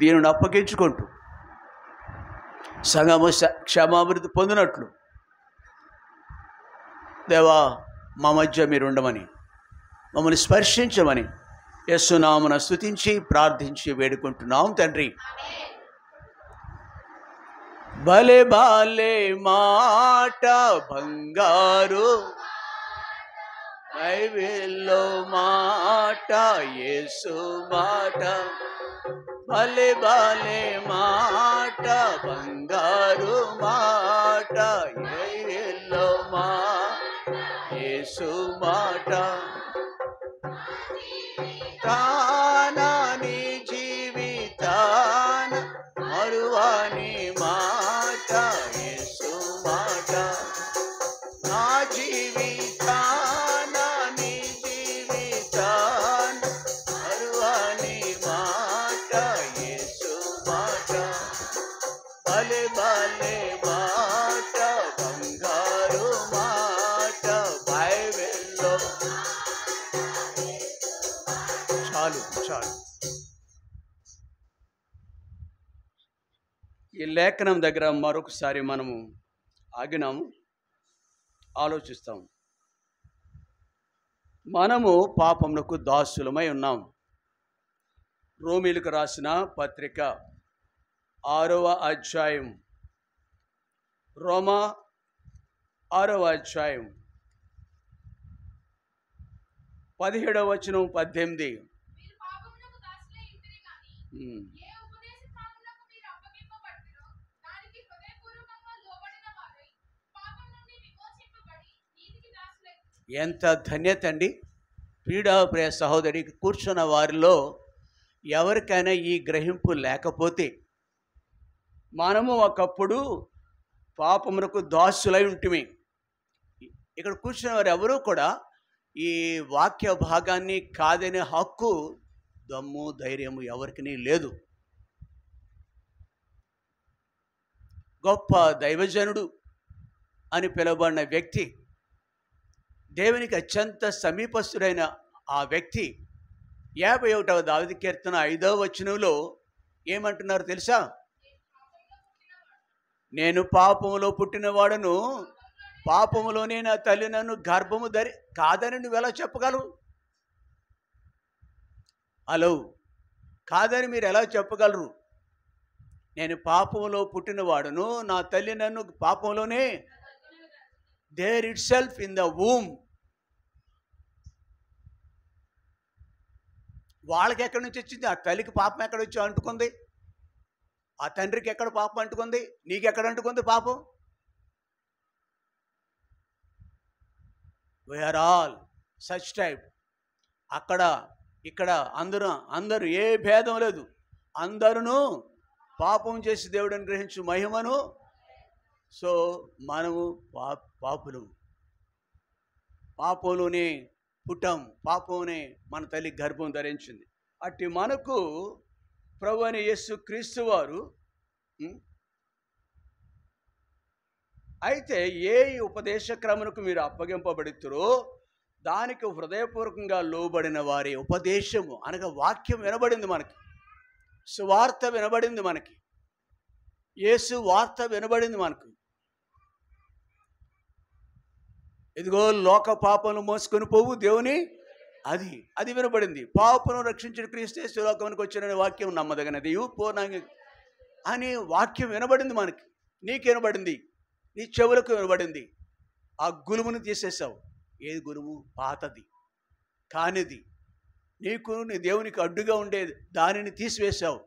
దీనిని అప్పగించుకుంటూ సంఘము క్షమాభివృద్ధి పొందినట్లు దేవా మా మధ్య మీరు ఉండమని, మమ్మల్ని స్పర్శించమని యేసునామమున స్తుతించి ప్రార్థించి వేడుకుంటున్నాం తండ్రి. భలే బాలే మాట బంగారు బైబిల్లో మాట యేసు మాట, భలే బాలే మాట బంగారు మాట బైబిల్లో యేసు మాట, తానని జీవితాన మరువని మాట యేసు మాట, నా జీవితాన నీ జీవితాన మరువని మాట యేసు మాట, భలే భలే మాట బంగారు మాట బైబిల్లో. చాలు చాలు. ఈ లేఖనం దగ్గర మరొకసారి మనము ఆగినాము, ఆలోచిస్తాం. మనము పాపమునకు దాసులమై ఉన్నాం. రోమీలకు రాసిన పత్రిక 6వ అధ్యాయం, రోమా 6వ అధ్యాయం 17వ వచనం 18. ఎంత ధన్యత అండి! ప్రియుడా, ప్రియ సహోదరి, కూర్చున్న వారిలో ఎవరికైనా ఈ గ్రహింపు లేకపోతే, మనము ఒకప్పుడు పాపమునకు దాసులై ఉంటిమి. ఇక్కడ కూర్చున్న వారు ఎవరూ కూడా ఈ వాక్య భాగాన్ని కాదనే హక్కు, దమ్ము, ధైర్యము ఎవరికి లేదు. గొప్ప దైవజనుడు అని పిలువబడిన వ్యక్తి, దేవునికి అత్యంత సమీపస్తుడైన ఆ వ్యక్తి 51వ దావీదు కీర్తన 5వ వచనంలో ఏమంటున్నారు తెలుసా? నేను పాపములో పుట్టినవాడను, పాపములోనే నా తల్లి నన్ను గర్భము కాదని నువ్వు ఎలా చెప్పగలవు? హలో, కాదని మీరు ఎలా చెప్పగలరు? నేను పాపములో పుట్టినవాడను, నా తల్లి నన్ను పాపంలోనే, there itself in the womb. వాళ్ళకి ఎక్కడి నుంచి వచ్చింది? ఆ తల్లికి పాపం ఎక్కడ వచ్చి అంటుకుంది? ఆ తండ్రికి ఎక్కడ పాపం అంటుకుంది? నీకెక్కడ అంటుకుంది పాపం? We are all such type. అక్కడ ఇక్కడ అందరూ ఏ భేదం లేదు. అందరూ పాపం చేసి దేవుడిని గ్రహించు మహిమను. సో మనము పాపంలోనే పుట్టాం, పాపంలోనే మన తల్లి గర్భం ధరించింది. అట్టి మనకు ప్రభు అయిన యేసు క్రీస్తు వారు అయితే ఏ ఉపదేశ క్రమమునకు మీరు అప్పగింపబడుతురో దానికి హృదయపూర్వకంగా లోబడిన వారి ఉపదేశము అనగా వాక్యం వినబడింది మనకి, సువార్త వినబడింది మనకి, యేసు వార్త వినబడింది మనకు. ఇదిగో లోక పాపను మోసుకొని పోవు దేవుని, అది వినబడింది. పాపను రక్షించిన క్రీస్తు యేసు లోకానికి వచ్చిన వాక్యం నమ్మదగినది పూర్ణంగా అని వాక్యం వినబడింది మనకి. నీకు వినబడింది, నీ చెవులకు వినబడింది. ఆ గురువును తీసేసావు. ఏది గురువు? పాతది, కానిది, నీకు నీ దేవునికి అడ్డుగా ఉండేది దానిని తీసివేశావు.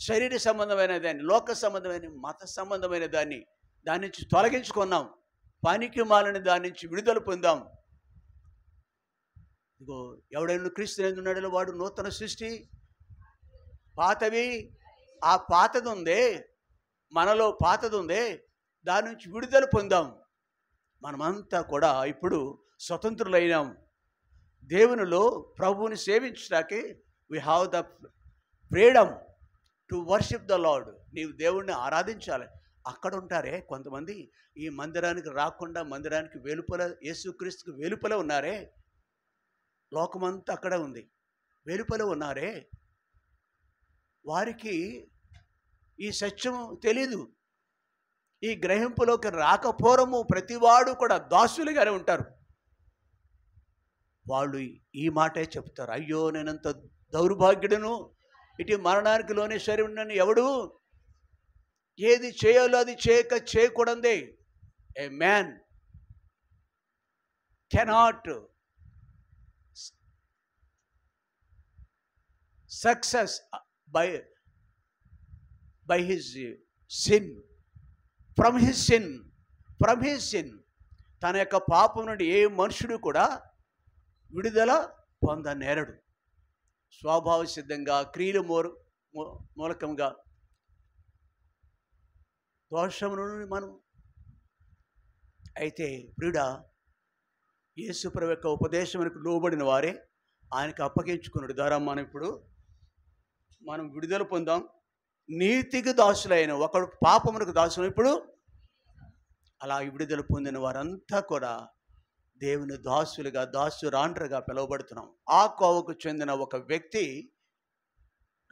శరీర సంబంధమైన దాన్ని, లోక సంబంధమైన, మత సంబంధమైన దాన్ని దాని నుంచి తొలగించుకున్నాం. పనికి మాలని దాని నుంచి విడుదల పొందాం. ఇదిగో ఎవడైనా క్రీస్తు ఉన్నాడో వాడు నూతన సృష్టి. పాతవి, ఆ పాతది ఉందే, మనలో పాతది ఉందే, దాని నుంచి విడుదల పొందాం. మనమంతా కూడా ఇప్పుడు స్వతంత్రులైనాం. దేవునిలో ప్రభువుని సేవించడానికి we have the freedom to worship the Lord. నీవు దేవుణ్ణి ఆరాధించాలి. అక్కడ ఉంటారే కొంతమంది, ఈ మందిరానికి రాకుండా మందిరానికి వెలుపల, యేసుక్రీస్తుకు వెలుపల ఉన్నారే, లోకమంతా అక్కడ ఉంది, వెలుపల ఉన్నారే. వారికి ఈ సత్యము తెలీదు. ఈ గ్రహింపులోకి రాకపోవడము ప్రతివాడు కూడా దాసులుగానే ఉంటారు. వాళ్ళు ఈ మాటే చెప్తారు, అయ్యో నేనంత దౌర్భాగ్యుడును, ఇటు మరణానికి లోనే సరి ఉన్నాను. ఎవడు ఏది చేయాలో అది చేయకూడదే. A man cannot success by his sin, from his sin. తన యొక్క పాపం నుండి ఏ మనుషుడు కూడా విడుదల పొందనేరడు. స్వభావ సిద్ధంగా క్రియల మూలకంగా దోషము నుండి మనం అయితే ప్రియుడా, యేసుప్రభు యొక్క ఉపదేశమునకు లోబడిన వారే ఆయనకు అప్పగించుకున్నాడు ద్వారా మనం విడుదల పొందాం. నీతికి దాసులైన ఒకడు పాపమునకు దాసులు. ఇప్పుడు అలా విడుదల పొందిన వారంతా కూడా దేవుని దాసులుగా, దాసురాండ్రగా పిలువబడుతున్నాం. ఆ కోవకు చెందిన ఒక వ్యక్తి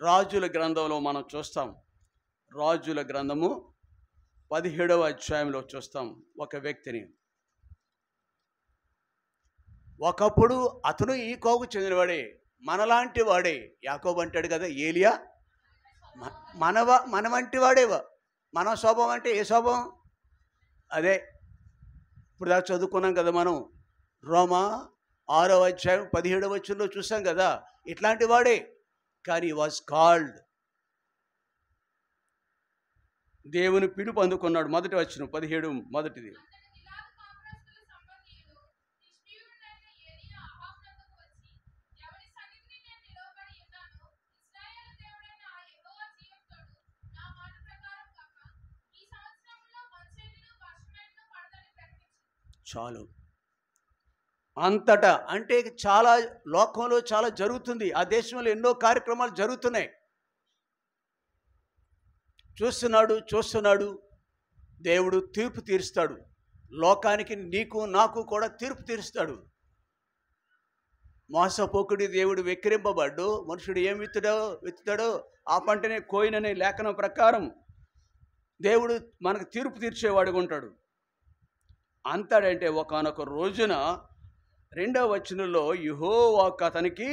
రాజుల గ్రంథంలో మనం చూస్తాం. రాజుల గ్రంథము 17వ అధ్యాయంలో చూస్తాం ఒక వ్యక్తిని. ఒకప్పుడు అతను ఈ కోవకు చెందినవాడే, మనలాంటి వాడే. యాకోబు అంటాడు కదా, ఏలియా మన వంటి వాడే. మన స్వభావం అంటే ఏ స్వభావం? అదే ఇప్పుడు దాకా చదువుకున్నాం కదా మనం, రోమా 6వ అధ్యాయం 17వ వచనంలో చూసాం కదా, ఇట్లాంటి వాడే. కానీ వాజ్ కాల్డ్, దేవుని పిలుపు అందుకున్నాడు. మొదటి వచనం 17 మొదటిది. చాలు. అంతటా అంటే చాలా లోకంలో చాలా జరుగుతుంది. ఆ దేశంలో ఎన్నో కార్యక్రమాలు జరుగుతున్నాయి. చూస్తున్నాడు. దేవుడు తీర్పు తీరుస్తాడు. లోకానికి, నీకు నాకు కూడా తీర్పు తీరుస్తాడు. మోసపోకుడి దేవుడు వెక్కిరింపబడ్డు, మనుషుడు ఏం విత్తుతాడో ఆ పంటనే కోయిననే లేఖనం ప్రకారం దేవుడు మనకు తీర్పు తీర్చేవాడుగా ఉంటాడు. అంతడంటే ఒకానొక రోజున 2వ వచనంలో యెహోవా అతనికి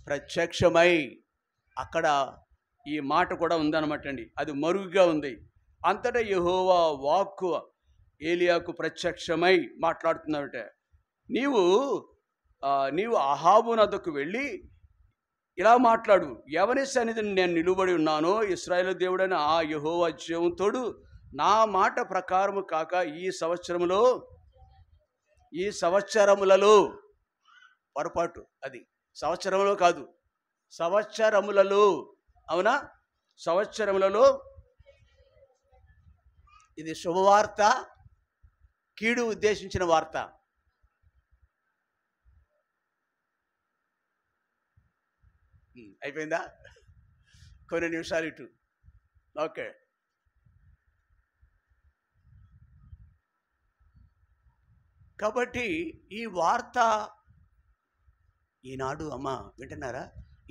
ప్రత్యక్షమై, అక్కడ ఈ మాట కూడా ఉందన్నమాట అండి. అది మరుగుగా ఉంది. అంతటా యెహోవా వాక్కు ఏలియాకు ప్రత్యక్షమై మాట్లాడుతున్నాడట. నీవు అహాబు నద్దకు వెళ్ళి ఇలా మాట్లాడు, ఎవరి సన్నిధిని నేను నిలువబడి ఉన్నానో ఇశ్రాయేలు దేవుడైన ఆ యెహోవా జీవంతోడు నా మాట ప్రకారము కాక ఈ సంవత్సరములలో పొరపాటు, అది సంవత్సరములో కాదు, సంవత్సరములలో. అవునా? సంవత్సరములలో ఇది శుభవార్త, కీడు ఉద్దేశించిన వార్త. అయిపోయిందా? కొన్ని నిమిషాలు ఇటు. ఓకే. కాబట్టి ఈ వార్త ఈనాడు, అమ్మ వింటున్నారా?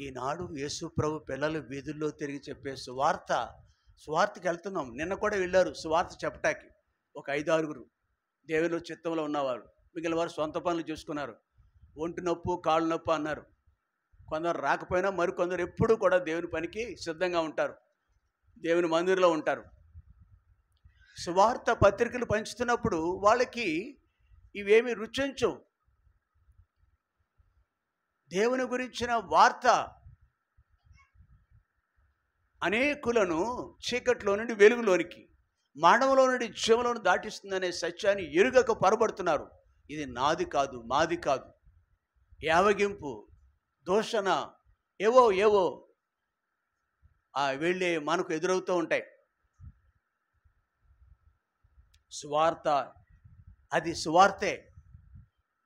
ఈనాడు యేసు ప్రభు పిల్లలు వీధుల్లో తిరిగి చెప్పే సువార్తకి వెళ్తున్నాం. నిన్న కూడా వెళ్ళారు సువార్త చెప్పటానికి ఒక 5-6 దేవుని చిత్తంలో ఉన్నవారు. మిగిలిన వారు సొంత పనులు చూసుకున్నారు. ఒంటి నొప్పు, కాళ్ళు నొప్పు అన్నారు. కొందరు రాకపోయినా మరికొందరు ఎప్పుడూ కూడా దేవుని పనికి సిద్ధంగా ఉంటారు, దేవుని మందిరంలో ఉంటారు. సువార్త పత్రికలు పంచుతున్నప్పుడు వాళ్ళకి ఇవేమి రుచించవు. దేవుని గురించిన వార్త అనేకులను చీకట్లో నుండి వెలుగులోనికి, మరణంలో నుండి జీవంలోని దాటిస్తుందనే సత్యాన్ని ఎరుగక పొరబడుతున్నారు. ఇది నాది కాదు, మాది కాదు, యావగింపు, దూషణ, ఏవో వెళ్ళి మనకు ఎదురవుతూ ఉంటాయి. సువార్త అది సువార్తే.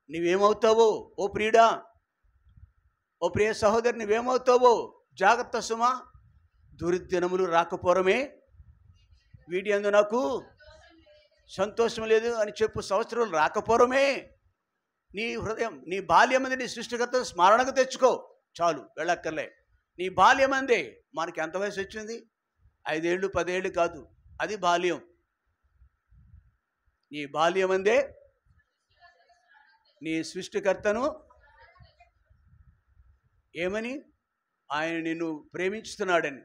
నువ్వేమవుతావో ఓ ప్రియుడా, ఓ ప్రియ సహోదరి, నువ్వేమవుతావో జాగ్రత్త సుమా. దుర్దినములు రాకపోవడమే, వీటి యందు నాకు సంతోషం లేదు అని చెప్పు సంవత్సరాలు రాకపోవడమే. నీ హృదయం, నీ బాల్యం మీద నీ సృష్టికర్త స్మరణకు తెచ్చుకో, చాలు, వెళ్ళక్కర్లే. నీ బాల్యం అందే. మనకి ఎంత వయసు వచ్చింది? 5 ఏళ్ళు 10 ఏళ్ళు కాదు, అది బాల్యం. నీ బాల్యం అందే నీ సృష్టికర్తను ఏమని? ఆయన నిన్ను ప్రేమించుతున్నాడని,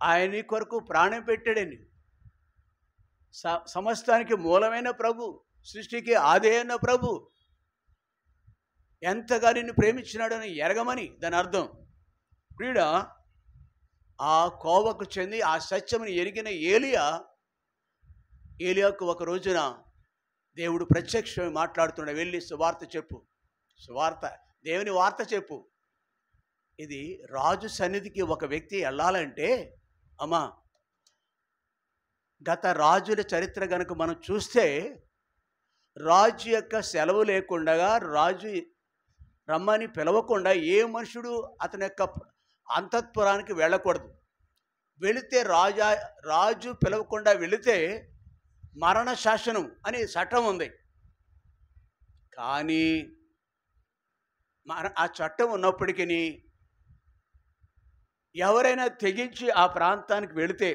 ఆయన నీ కొరకు ప్రాణం పెట్టాడని, సమస్తానికి మూలమైన ప్రభు, సృష్టికి ఆది అయిన ప్రభు ఎంతగా నిన్ను ప్రేమించినాడని ఎరగమని దాని అర్థం. ప్రియుడా, ఆ కోవకు చెంది ఆ సత్యముని ఎరిగిన ఏలియాకు ఒక రోజున దేవుడు ప్రత్యక్షమై మాట్లాడుతున్నాడు, వెళ్ళి సువార్త చెప్పు, సువార్త దేవుని వార్త చెప్పు. ఇది రాజు సన్నిధికి ఒక వ్యక్తి వెళ్ళాలంటే, అమ్మా, గత రాజుల చరిత్ర కనుక మనం చూస్తే, రాజు యొక్క సెలవు లేకుండా, రాజు రమ్మని పిలవకుండా ఏ మనుషుడు అతని యొక్క అంతఃపురానికి వెళ్ళకూడదు. వెళితే రాజు పిలవకుండా వెళితే మరణ శాసనం అని చట్టం ఉంది. కానీ ఆ చట్టం ఉన్నప్పటికీ ఎవరైనా తెగించి ఆ ప్రాంతానికి వెళితే,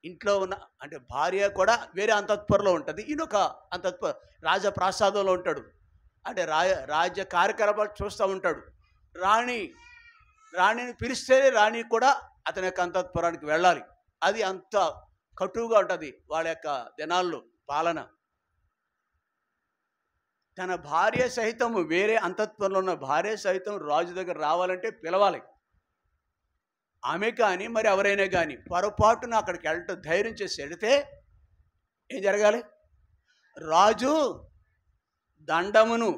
ఇంట్లో ఉన్న అంటే భార్య కూడా వేరే అంతఃపురంలో ఉంటుంది, ఈయనొక అంతఃపుర రాజప్రాసాదంలో ఉంటాడు, అంటే రాజ్య కార్యకలాపాలు చూస్తూ ఉంటాడు. రాణిని పిలిస్తేనే రాణి కూడా అతని యొక్క అంతఃపురానికి వెళ్ళాలి. అది అంత కటువుగా ఉంటుంది వాళ్ళ యొక్క దినాల్లో పాలన. తన భార్య సహితం, వేరే అంతఃపురంలో ఉన్న భార్య సహితం రాజు దగ్గర రావాలంటే పిలవాలి. ఆమె కానీ మరి ఎవరైనా కానీ పొరపాటున అక్కడికి వెళ్ళటం ధైర్యం చేసి వెళితే ఏం జరగాలి? రాజు దండమును,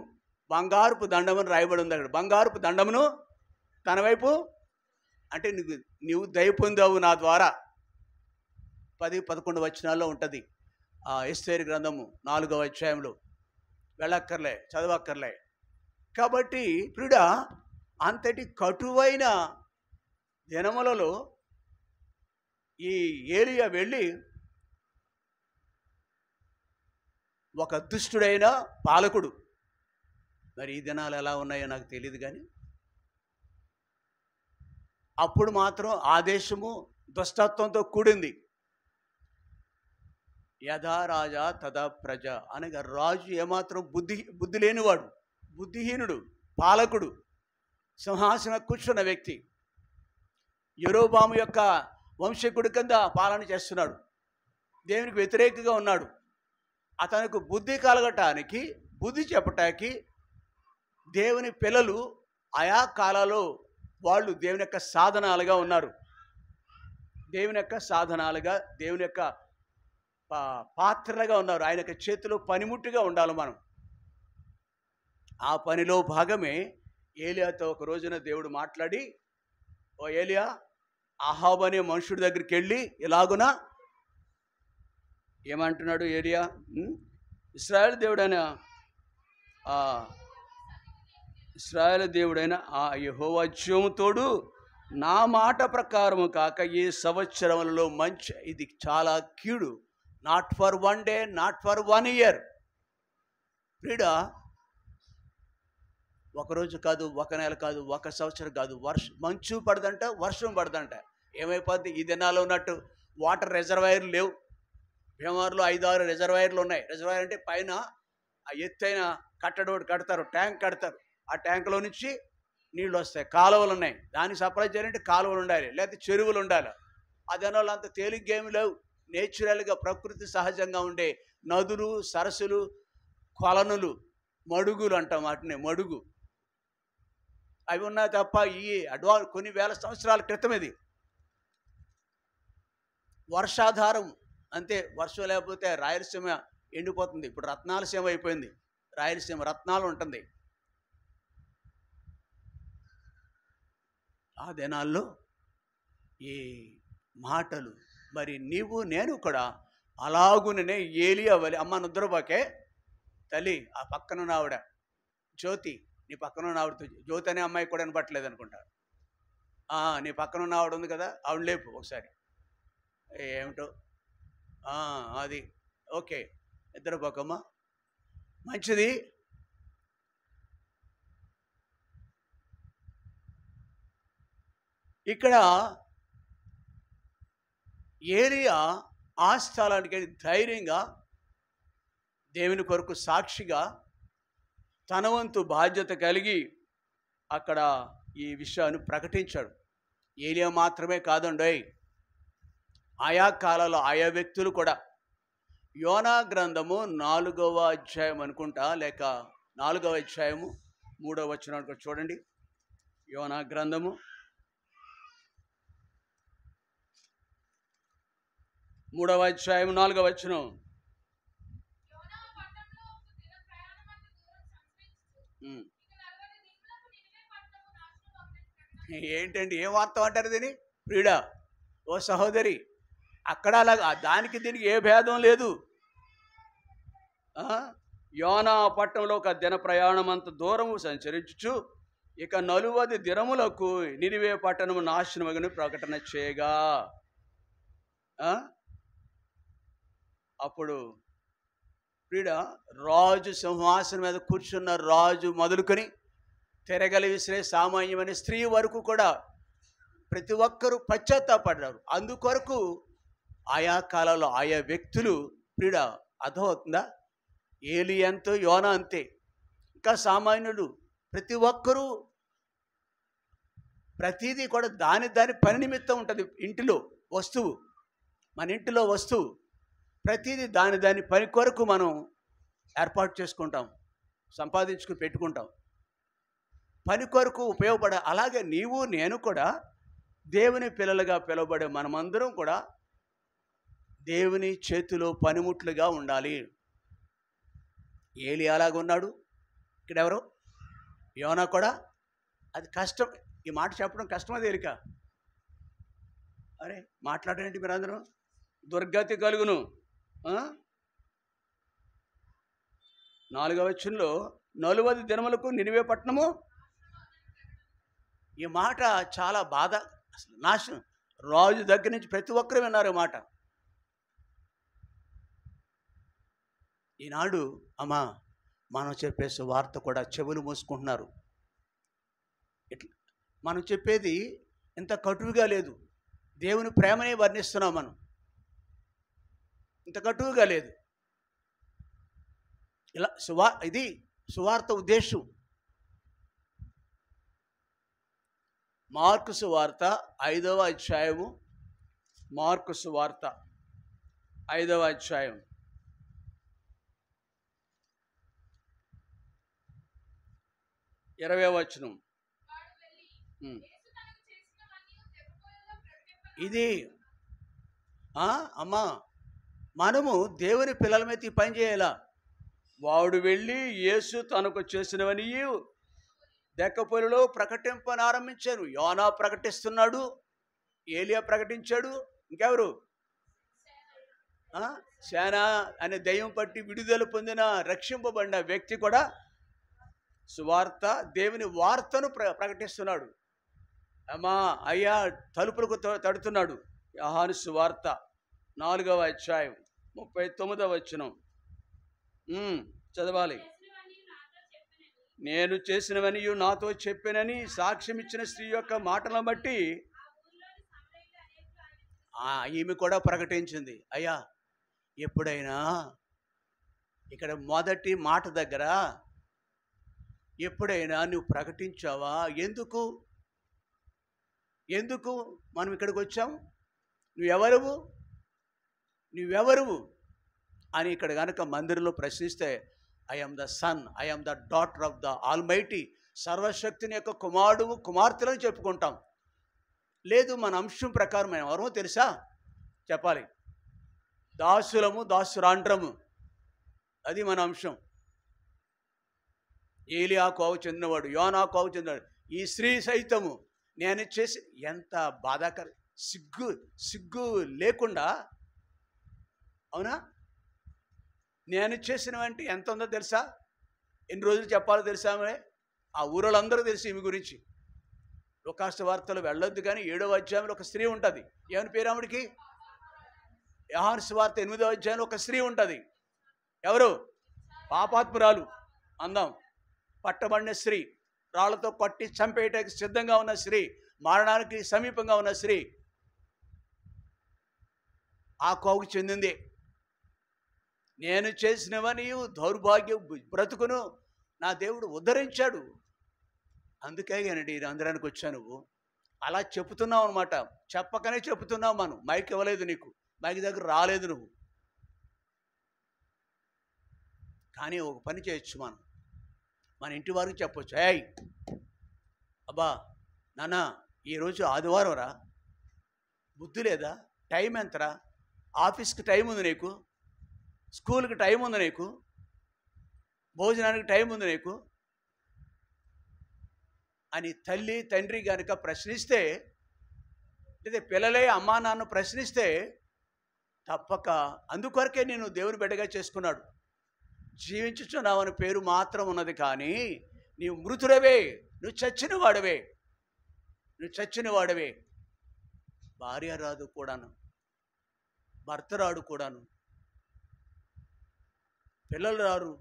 బంగారుపు దండమును రాయబడి ఉంది అక్కడ. బంగారుపు దండమును తన వైపు, అంటే నువ్వు దయ పొందావు నా ద్వారా. 10-11 వచనాల్లో ఉంటుంది ఆ ఎస్తేరు గ్రంథము 4వ అధ్యాయంలో. వెళ్ళక్కర్లే, చదవక్కర్లే. కాబట్టి ప్రియుడా, అంతటి కటువైన దినములలో ఈ ఏలియా వెళ్ళి ఒక దుష్టుడైన పాలకుడు, మరి ఈ దినాలు ఎలా ఉన్నాయో నాకు తెలియదు, కానీ అప్పుడు మాత్రం ఆ దేశము దుష్టత్వంతో కూడింది. యథా రాజా తదా ప్రజ అనగా రాజు ఏమాత్రం బుద్ధి లేనివాడు, బుద్ధిహీనుడు, పాలకుడు, సింహాసనం కూర్చున్న వ్యక్తి. యెరోబాము యొక్క వంశకుడి కింద పాలన చేస్తున్నాడు, దేవునికి వ్యతిరేకంగా ఉన్నాడు. అతనికి బుద్ధి కలగటానికి, బుద్ధి చెప్పటానికి దేవుని పిల్లలు ఆయా కాలాల్లో వాళ్ళు దేవుని యొక్క సాధనాలుగా ఉన్నారు. దేవుని యొక్క సాధనాలుగా, దేవుని యొక్క పాత్రలుగా ఉన్నారు. ఆయన యొక్క చేతిలో పనిముట్టుగా ఉండాలి మనం. ఆ పనిలో భాగమే ఏలియాతో ఒక రోజున దేవుడు మాట్లాడి, ఓ ఏలియా, అహాబు అనే మనుషుడి దగ్గరికి వెళ్ళి ఇలాగున ఏమంటున్నాడు ఏలియా, ఇశ్రాయేలు దేవుడైన ఆ యెహోవా జీవముతోడు నా మాట ప్రకారము కాక ఈ సంవత్సరములలో మంచి, ఇది చాలా కీడు. Not for 1 day, not for 1 year. ప్రియుడా, ఒకరోజు కాదు, ఒక నెల కాదు, ఒక సంవత్సరం కాదు, మంచు పడదంట, వర్షం పడదంట. ఏమైపోద్ది? ఈ దినాల్లో ఉన్నట్టు వాటర్ రిజర్వాయర్లు లేవు. భీమవరంలో 5-6 రిజర్వాయర్లు ఉన్నాయి. రిజర్వాయర్ అంటే పైన ఆ ఎత్తైన కట్టడం కడతారు, ట్యాంక్ కడతారు. ఆ ట్యాంకులో నుంచి నీళ్ళు వస్తాయి. కాలువలు ఉన్నాయి, దానికి సప్లై చేయాలంటే కాలువలు ఉండాలి, లేకపోతే చెరువులు ఉండాలి. ఆ దినాల్లో అంత తేలిగ్గా ఏమి లేవు. నేచురల్గా, ప్రకృతి సహజంగా ఉండే నదులు, సరస్సులు, కొలనులు, మడుగులు అంటాం వాటిని, మడుగు, అవి ఉన్నాయి తప్ప ఈ కొన్ని వేల సంవత్సరాల క్రితం ఇది. వర్షాధారం అంతే, వర్షం లేకపోతే రాయలసీమ ఎండిపోతుంది. ఇప్పుడు రత్నాల సీమ అయిపోయింది, రాయలసీమ రత్నాలు ఉంటుంది. ఆ దినాల్లో ఈ మాటలు, మరి నీవు నేను కూడా అలాగునే ఏలియా వలె, అమ్మ నిద్రపోకే తల్లి, ఆ పక్కన ఆవిడ జ్యోతి, నీ పక్కన ఉన్న ఆవిడతో, జ్యోతి అనే అమ్మాయి కూడా వినపట్టలేదు అనుకుంటా, నీ పక్కన ఉన్న ఆవిడ ఉంది కదా, ఆవిడ లేపు ఒకసారి. ఏమిటో అది ఓకే, నిద్రపోకమ్మా, మంచిది. ఇక్కడ ఏలియా ఆ స్థలానికి ధైర్యంగా దేవుని కొరకు సాక్షిగా తన వంతు బాధ్యత కలిగి అక్కడ ఈ విషయాన్ని ప్రకటించాడు. ఏలియా మాత్రమే కాదండోయ్, ఆయా కాలాల్లో ఆయా వ్యక్తులు కూడా. యోనా గ్రంథము 4వ అధ్యాయం అనుకుంటా, లేక 4వ అధ్యాయము 3వ వచనం అనుకుంటా, చూడండి. యోనా గ్రంథము 3వ అధ్యాయం 4వ వచనం. ఏంటండి, ఏం వార్త అంటారు దీని ప్రియుడా? ఓ సహోదరి, అక్కడ అలాగా దానికి దీనికి ఏ భేదం లేదు. యోనా పట్టణంలో ఒక దిన ప్రయాణం అంత దూరము సంచరించుచు ఇక 40 దినములకు నినివే పట్టణము నాశనమగును ప్రకటన చేయగా, అప్పుడు ప్రియుడా, రాజు సింహాసనం మీద కూర్చున్న రాజు మొదలుకొని తిరగలి విసిరే సామాన్యమైన స్త్రీ వరకు కూడా ప్రతి ఒక్కరూ పశ్చాత్తాపడ్డారు. అందుకొరకు ఆయా కాలంలో ఆయా వ్యక్తులు ప్రియుడా అర్థమవుతుందా? ఏలియా అంతే, యోనా అంతే, ఇంకా సామాన్యుడు ప్రతి ఒక్కరూ ప్రతిదీ కూడా దాని పని నిమిత్తం ఉంటుంది. ఇంటిలో వస్తువు, మన ఇంటిలో వస్తువు ప్రతిదీ దాని పని కొరకు మనం ఏర్పాటు చేసుకుంటాం, సంపాదించుకుని పెట్టుకుంటాం, పని కొరకు ఉపయోగపడే. అలాగే నీవు నేను కూడా దేవుని పిల్లలుగా పిలువబడే మనమందరం కూడా దేవుని చేతిలో పనిముట్లుగా ఉండాలి. ఏలియా అలాగా ఉన్నాడు, ఇక్కడెవరో యోనా కూడా. అది కష్టం, ఈ మాట చెప్పడం కష్టమా తేలిక? అరే మాట్లాడండి మీరందరూ. దుర్గతి కలుగును. 4వ వచనంలో 40 దినములకు నినివే పట్టణము. ఈ మాట చాలా బాధ, అసలు నాశనం. రాజు దగ్గర నుంచి ప్రతి ఒక్కరు విన్నారు ఈ మాట. ఈనాడు అమ్మా మనం చెప్పే సువార్త కూడా చెవులు మూసుకుంటున్నారు. ఇట్లా మనం చెప్పేది ఇంత కటువుగా లేదు. దేవుని ప్రేమనే వర్ణిస్తున్నాం మనం, ఇంత కటువుగా లేదు. ఇలా ఇది సువార్త ఉద్దేశం. మార్కు సువార్త 5వ అధ్యాయము, మార్కు సువార్త 5వ అధ్యాయం 20వ వచనం. ఇది అమ్మా మనము దేవుని పిల్లల మీద ఈ పని చేయాలా. వాడు వెళ్ళి యేసు తనకు చేసినవని దెక్కపొలిలో ప్రకటింపని ఆరంభించారు. యోనా ప్రకటిస్తున్నాడు, ఏలియా ప్రకటించాడు, ఇంకెవరు? సేనా అనే దయ్యం పట్టి విడుదల పొందిన రక్షింపబడిన వ్యక్తి కూడా సువార్త, దేవుని వార్తను ప్రకటిస్తున్నాడు. అమ్మా అయ్యా తలుపులకు తడుతున్నాడు. యోహాను సువార్త 4వ అధ్యాయం 39వ వచనం చదవాలి. నేను చేసినవని నాతో చెప్పానని సాక్ష్యం ఇచ్చిన స్త్రీ యొక్క మాటలను బట్టి ఈమె కూడా ప్రకటించింది. అయ్యా ఎప్పుడైనా ఇక్కడ మొదటి మాట దగ్గర ఎప్పుడైనా నువ్వు ప్రకటించావా? ఎందుకు మనం ఇక్కడికి వచ్చాము? నువ్వెవరువు అని ఇక్కడ కనుక మందిరంలో ప్రశ్నిస్తే, I am the son, I am the daughter of the Almighty, సర్వశక్తిని యొక్క కుమార్తెలను చెప్పుకుంటాం. లేదు మన అంశం ప్రకారం మేము ఎవరో తెలుసా? చెప్పాలి. దాసులము, దాసురాండ్రము, అది మన అంశం. ఏలియా కోవ చెందినవాడు, యోనా కోవ చెందినవాడు. ఈ స్త్రీ సైతము నేను చేసి, ఎంత బాధాకర, సిగ్గు లేకుండా, అవునా? నేను చేసినవంటే ఎంత ఉందో తెలుసా? ఎన్ని రోజులు చెప్పాలో తెలుసా? ఆ ఊరోళ్ళందరూ తెలుసు ఈమె గురించి. లోకాసు వార్తలు వెళ్ళొద్దు కానీ 7వ అధ్యాయంలో ఒక స్త్రీ ఉంటుంది. ఏమని పేరు ఆవిడికి? యోహాను సువార్త 8వ అధ్యాయంలో ఒక స్త్రీ ఉంటుంది. ఎవరు? పాపాత్మురాలు అందాం, పట్టబడిన స్త్రీ, రాళ్లతో కొట్టి చంపేయటానికి సిద్ధంగా ఉన్న స్త్రీ, మరణానికి సమీపంగా ఉన్న స్త్రీ ఆ కోవకు చెందింది. నేను చేసినవని దౌర్భాగ్య బ్రతుకును నా దేవుడు ఉద్ధరించాడు, అందుకే నేను ఈ రంధ్రానికి వచ్చాను. నువ్వు అలా చెప్తున్నావు అనమాట. చెప్పకనే చెప్తున్నావు. మనం మైక్ ఇవ్వలేదు, నీకు మైక్ దగ్గర రాలేదు నువ్వు. కానీ ఒక పని చేయొచ్చు, మన ఇంటి వారికి చెప్పొచ్చు. ఏయ్ అబ్బా నాన్న, ఈరోజు ఆదివారం రా, బుద్ధి లేదా? టైం ఎంతరా? ఆఫీస్కి టైం ఉంది నీకు, స్కూల్కి టైం ఉంది నీకు, భోజనానికి టైం ఉంది నీకు అని తల్లి తండ్రి కనుక ప్రశ్నిస్తే, లేదా పిల్లలే అమ్మా నాన్న ప్రశ్నిస్తే, తప్పక అందుకొరకే నేను దేవుని బిడ్డగా చేసుకున్నాడు. జీవించుచున్నావని పేరు మాత్రం ఉన్నది, కానీ నీవు మృతుడవే, నువ్వు చచ్చిన వాడవే, నువ్వు చచ్చిన వాడవే. భార్య రాదు కూడాను, భర్త రాడు కూడాను, పిల్లలు రారు.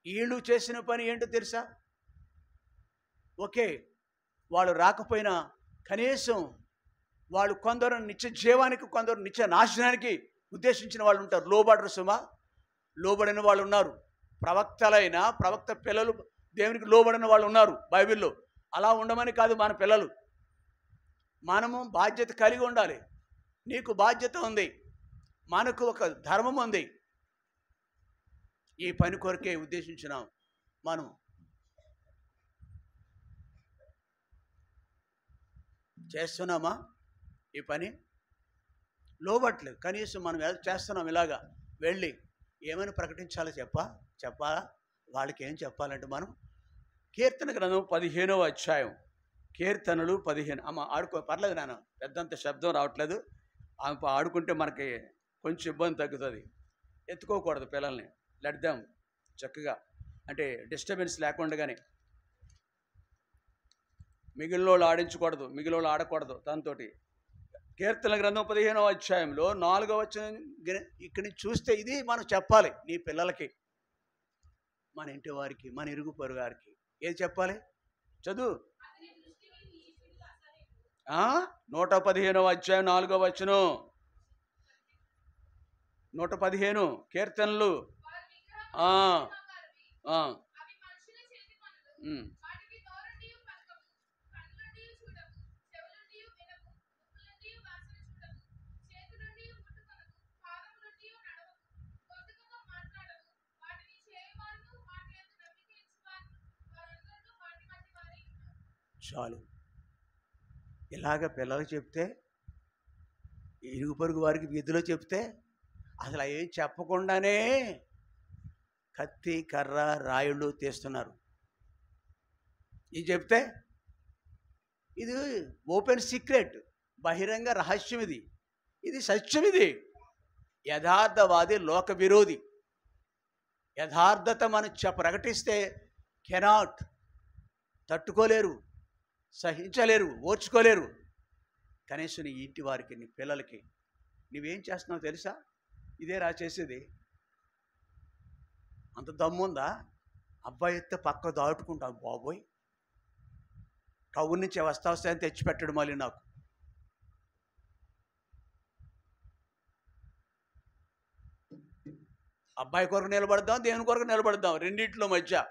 వీళ్ళు చేసిన పని ఏంటో తెలుసా? ఓకే, వాళ్ళు రాకపోయినా కనీసం వాళ్ళు కొందరు నిత్య జీవానికి, కొందరు నిత్య నాశనానికి ఉద్దేశించిన వాళ్ళు ఉంటారు. లోబడరు సుమా, లోబడిన వాళ్ళు ఉన్నారు. ప్రవక్తలైన ప్రవక్త పిల్లలు దేవునికి లోబడిన వాళ్ళు ఉన్నారు బైబిల్లో. అలా ఉండమని కాదు మన పిల్లలు. మనము బాధ్యత కలిగి ఉండాలి. నీకు బాధ్యత ఉంది, మనకు ఒక ధర్మం ఉంది. ఈ పని కొరకే ఉద్దేశించినాం. మనం చేస్తున్నామా ఈ పని? లోబట్లేదు. కనీసం మనం చేస్తున్నాం ఇలాగా వెళ్ళి ఏమని ప్రకటించాలో చెప్పాలా? వాళ్ళకి ఏం చెప్పాలంటే, మనం కీర్తన గ్రంథం 15వ అధ్యాయం, కీర్తనలు 15. అమ్మ ఆడుకో, పర్లేదు నాన్న, పెద్దంత శబ్దం రావట్లేదు. ఆడుకుంటే మనకి కొంచెం ఇబ్బంది తగ్గుతుంది. ఎత్తుకోకూడదు పిల్లల్ని, లెడ్దాం చక్కగా, అంటే డిస్టర్బెన్స్ లేకుండానే. మిగిలిన వాళ్ళు ఆడించకూడదు, మిగిలిన వాళ్ళు ఆడకూడదు తనతోటి. కీర్తన గ్రంథం 15వ అధ్యాయంలో 4వ వచనం ఇక్కడి నుంచి చూస్తే ఇది మనం చెప్పాలి నీ పిల్లలకి, మన ఇంటి వారికి, మన ఇరుగు పొరుగు వారికి. ఏది చెప్పాలి? చదువు. 115వ అధ్యాయం 4వ వచనం, 115 కీర్తనలు. చాలు. ఇలాగ పిల్లలకు చెప్తే, ఇరుగు పొరుగు వారికి వీధిలో చెప్తే, అసలు ఏం చెప్పకుండానే కత్తి, కర్ర, రాయుళ్ళు తీస్తున్నారు. ఇది చెప్తే ఇది ఓపెన్ సీక్రెట్, బహిరంగ రహస్యం. ఇది సత్యం. ఇది యథార్థవాది, లోక విరోధి. యథార్థత మనం ప్రకటిస్తే కెనాట్, తట్టుకోలేరు, సహించలేరు, ఓర్చుకోలేరు. కనీసం నీ ఇంటి వారికి, నీ పిల్లలకి నువ్వేం చేస్తున్నావు తెలుసా? ఇదే రా చేసేది. అంత దమ్ముందా? అబ్బాయి ఎత్తే పక్క దాటుకుంటావు. బాబోయ్, టౌన్ నుంచి వస్తాయని తెచ్చిపెట్టాడు మళ్ళీ నాకు. అబ్బాయి కొరకు నిలబడదాం, దేవుని కొరకు నిలబడదాం, రెండింటిలో మధ్య.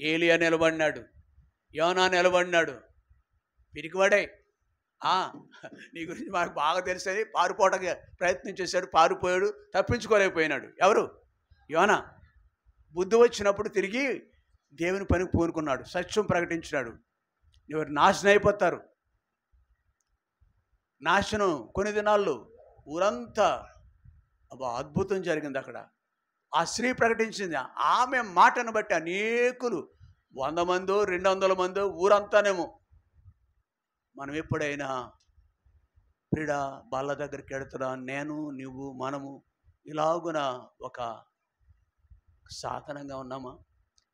ఏలియా నిలబడినాడు, యోనా నిలబడినాడు. పిరికివాడే. నీ గురించి మాకు బాగా తెలిసేది. పారిపోవడానికి ప్రయత్నం చేశాడు, పారిపోయాడు, తప్పించుకోలేకపోయినాడు. ఎవరు? యోనా. బుద్ధి వచ్చినప్పుడు తిరిగి దేవుని పనికి పూనుకున్నాడు, సత్యం ప్రకటించినాడు. ఎవరు నాశనం అయిపోతారు. నాశనం కొన్ని దినాల్లో ఊరంతా. అద్భుతం జరిగింది అక్కడ. ఆ స్త్రీ ప్రకటించింది. ఆమె మాటను బట్టి అనేకులు, 100 మందో 200 మందో ఊరంతానేమో. మనం ఎప్పుడైనా ప్రిడ బాళ్ళ దగ్గరికి వెళుతున్నా, నేను, నువ్వు, మనము ఇలాగున ఒక సాధనంగా ఉన్నామా?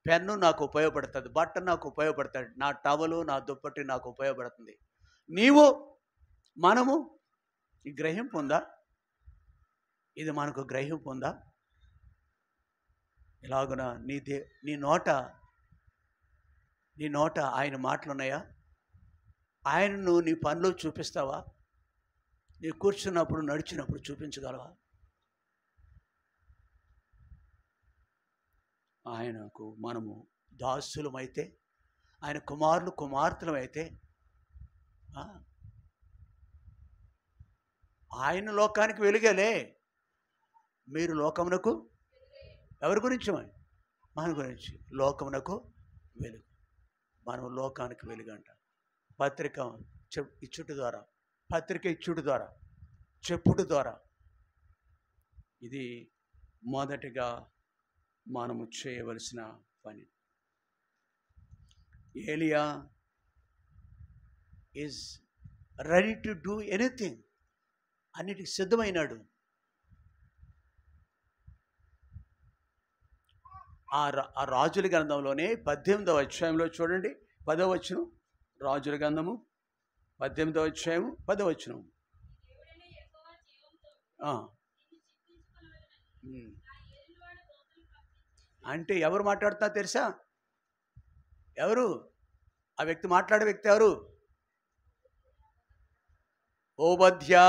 పెన్ను నాకు ఉపయోగపడుతుంది, బట్ట నాకు ఉపయోగపడుతుంది, నా టవలు, నా దుప్పటి నాకు ఉపయోగపడుతుంది. నీవు, మనము ఈ గ్రహింపు ఉందా? ఇది మనకు గ్రహింపు ఉందా? ఇలాగున నీ నోట ఆయన మాటలు ఉన్నాయా? ఆయనను నీ పనిలో చూపిస్తావా? నీ కూర్చున్నప్పుడు, నడిచినప్పుడు చూపించగలవా? ఆయనకు మనము దాసులమైతే, ఆయన కుమారులు కుమార్తెలమైతే, ఆయన లోకానికి వెలుగలే. మీరు లోకమునకు, ఎవరి గురించి? మన గురించి. లోకమునకు వెలుగు. మనం లోకానికి వెలుగంట. పత్రిక ఇచ్చుట ద్వారా, చెప్పుట ద్వారా, ఇది మొదటిగా మనము చేయవలసిన పని. ఏలియా is ready to do anything. అన్నిటికి సిద్ధమైనాడు. ఆ రాజుల గ్రంథంలోనే 18వ అధ్యాయంలో చూడండి, 10వ వచనం. రాజుల గ్రంథము 18వ అధ్యాయము 10వ వచనం. అంటే ఎవరు మాట్లాడుతున్నా తెలుసా? ఎవరు ఆ వ్యక్తి? మాట్లాడే వ్యక్తి ఎవరు? ఓబద్యా.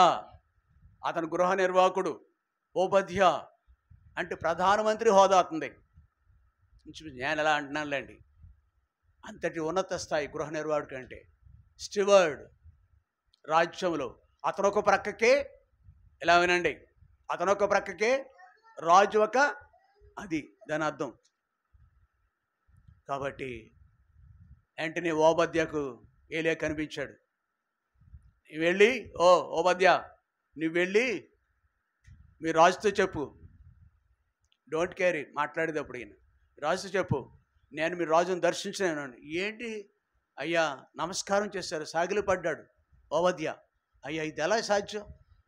అతను గృహ నిర్వాహకుడు. ఓబద్యా అంటే ప్రధానమంత్రి హోదా అవుతుంది. నేను ఎలా అంటున్నానులేండి, అంతటి ఉన్నత స్థాయి గృహ నిర్వాహకుడు అంటే. స్టివర్డ్ రాజ్యంలో అతనొక ప్రక్కకే, ఎలా వినండి, అతనొక ప్రక్కకే, రాజు ఒక, అది దాని అర్థం. కాబట్టి వెంటనే ఓబద్యాకు ఏలియా కనిపించాడు. నువ్వు వెళ్ళి, ఓబద్యా నువ్వు వెళ్ళి మీ రాజుతో చెప్పు. డోంట్ క్యారీ మాట్లాడేటప్పుడు ఈయన రాజుతో చెప్పు, నేను మీ రాజును దర్శించినాను. ఏంటి అయ్యా? నమస్కారం చేశారు. సాగిలిపడ్డాడు ఓబద్యా. అయ్యా ఇది ఎలా సాధ్యం?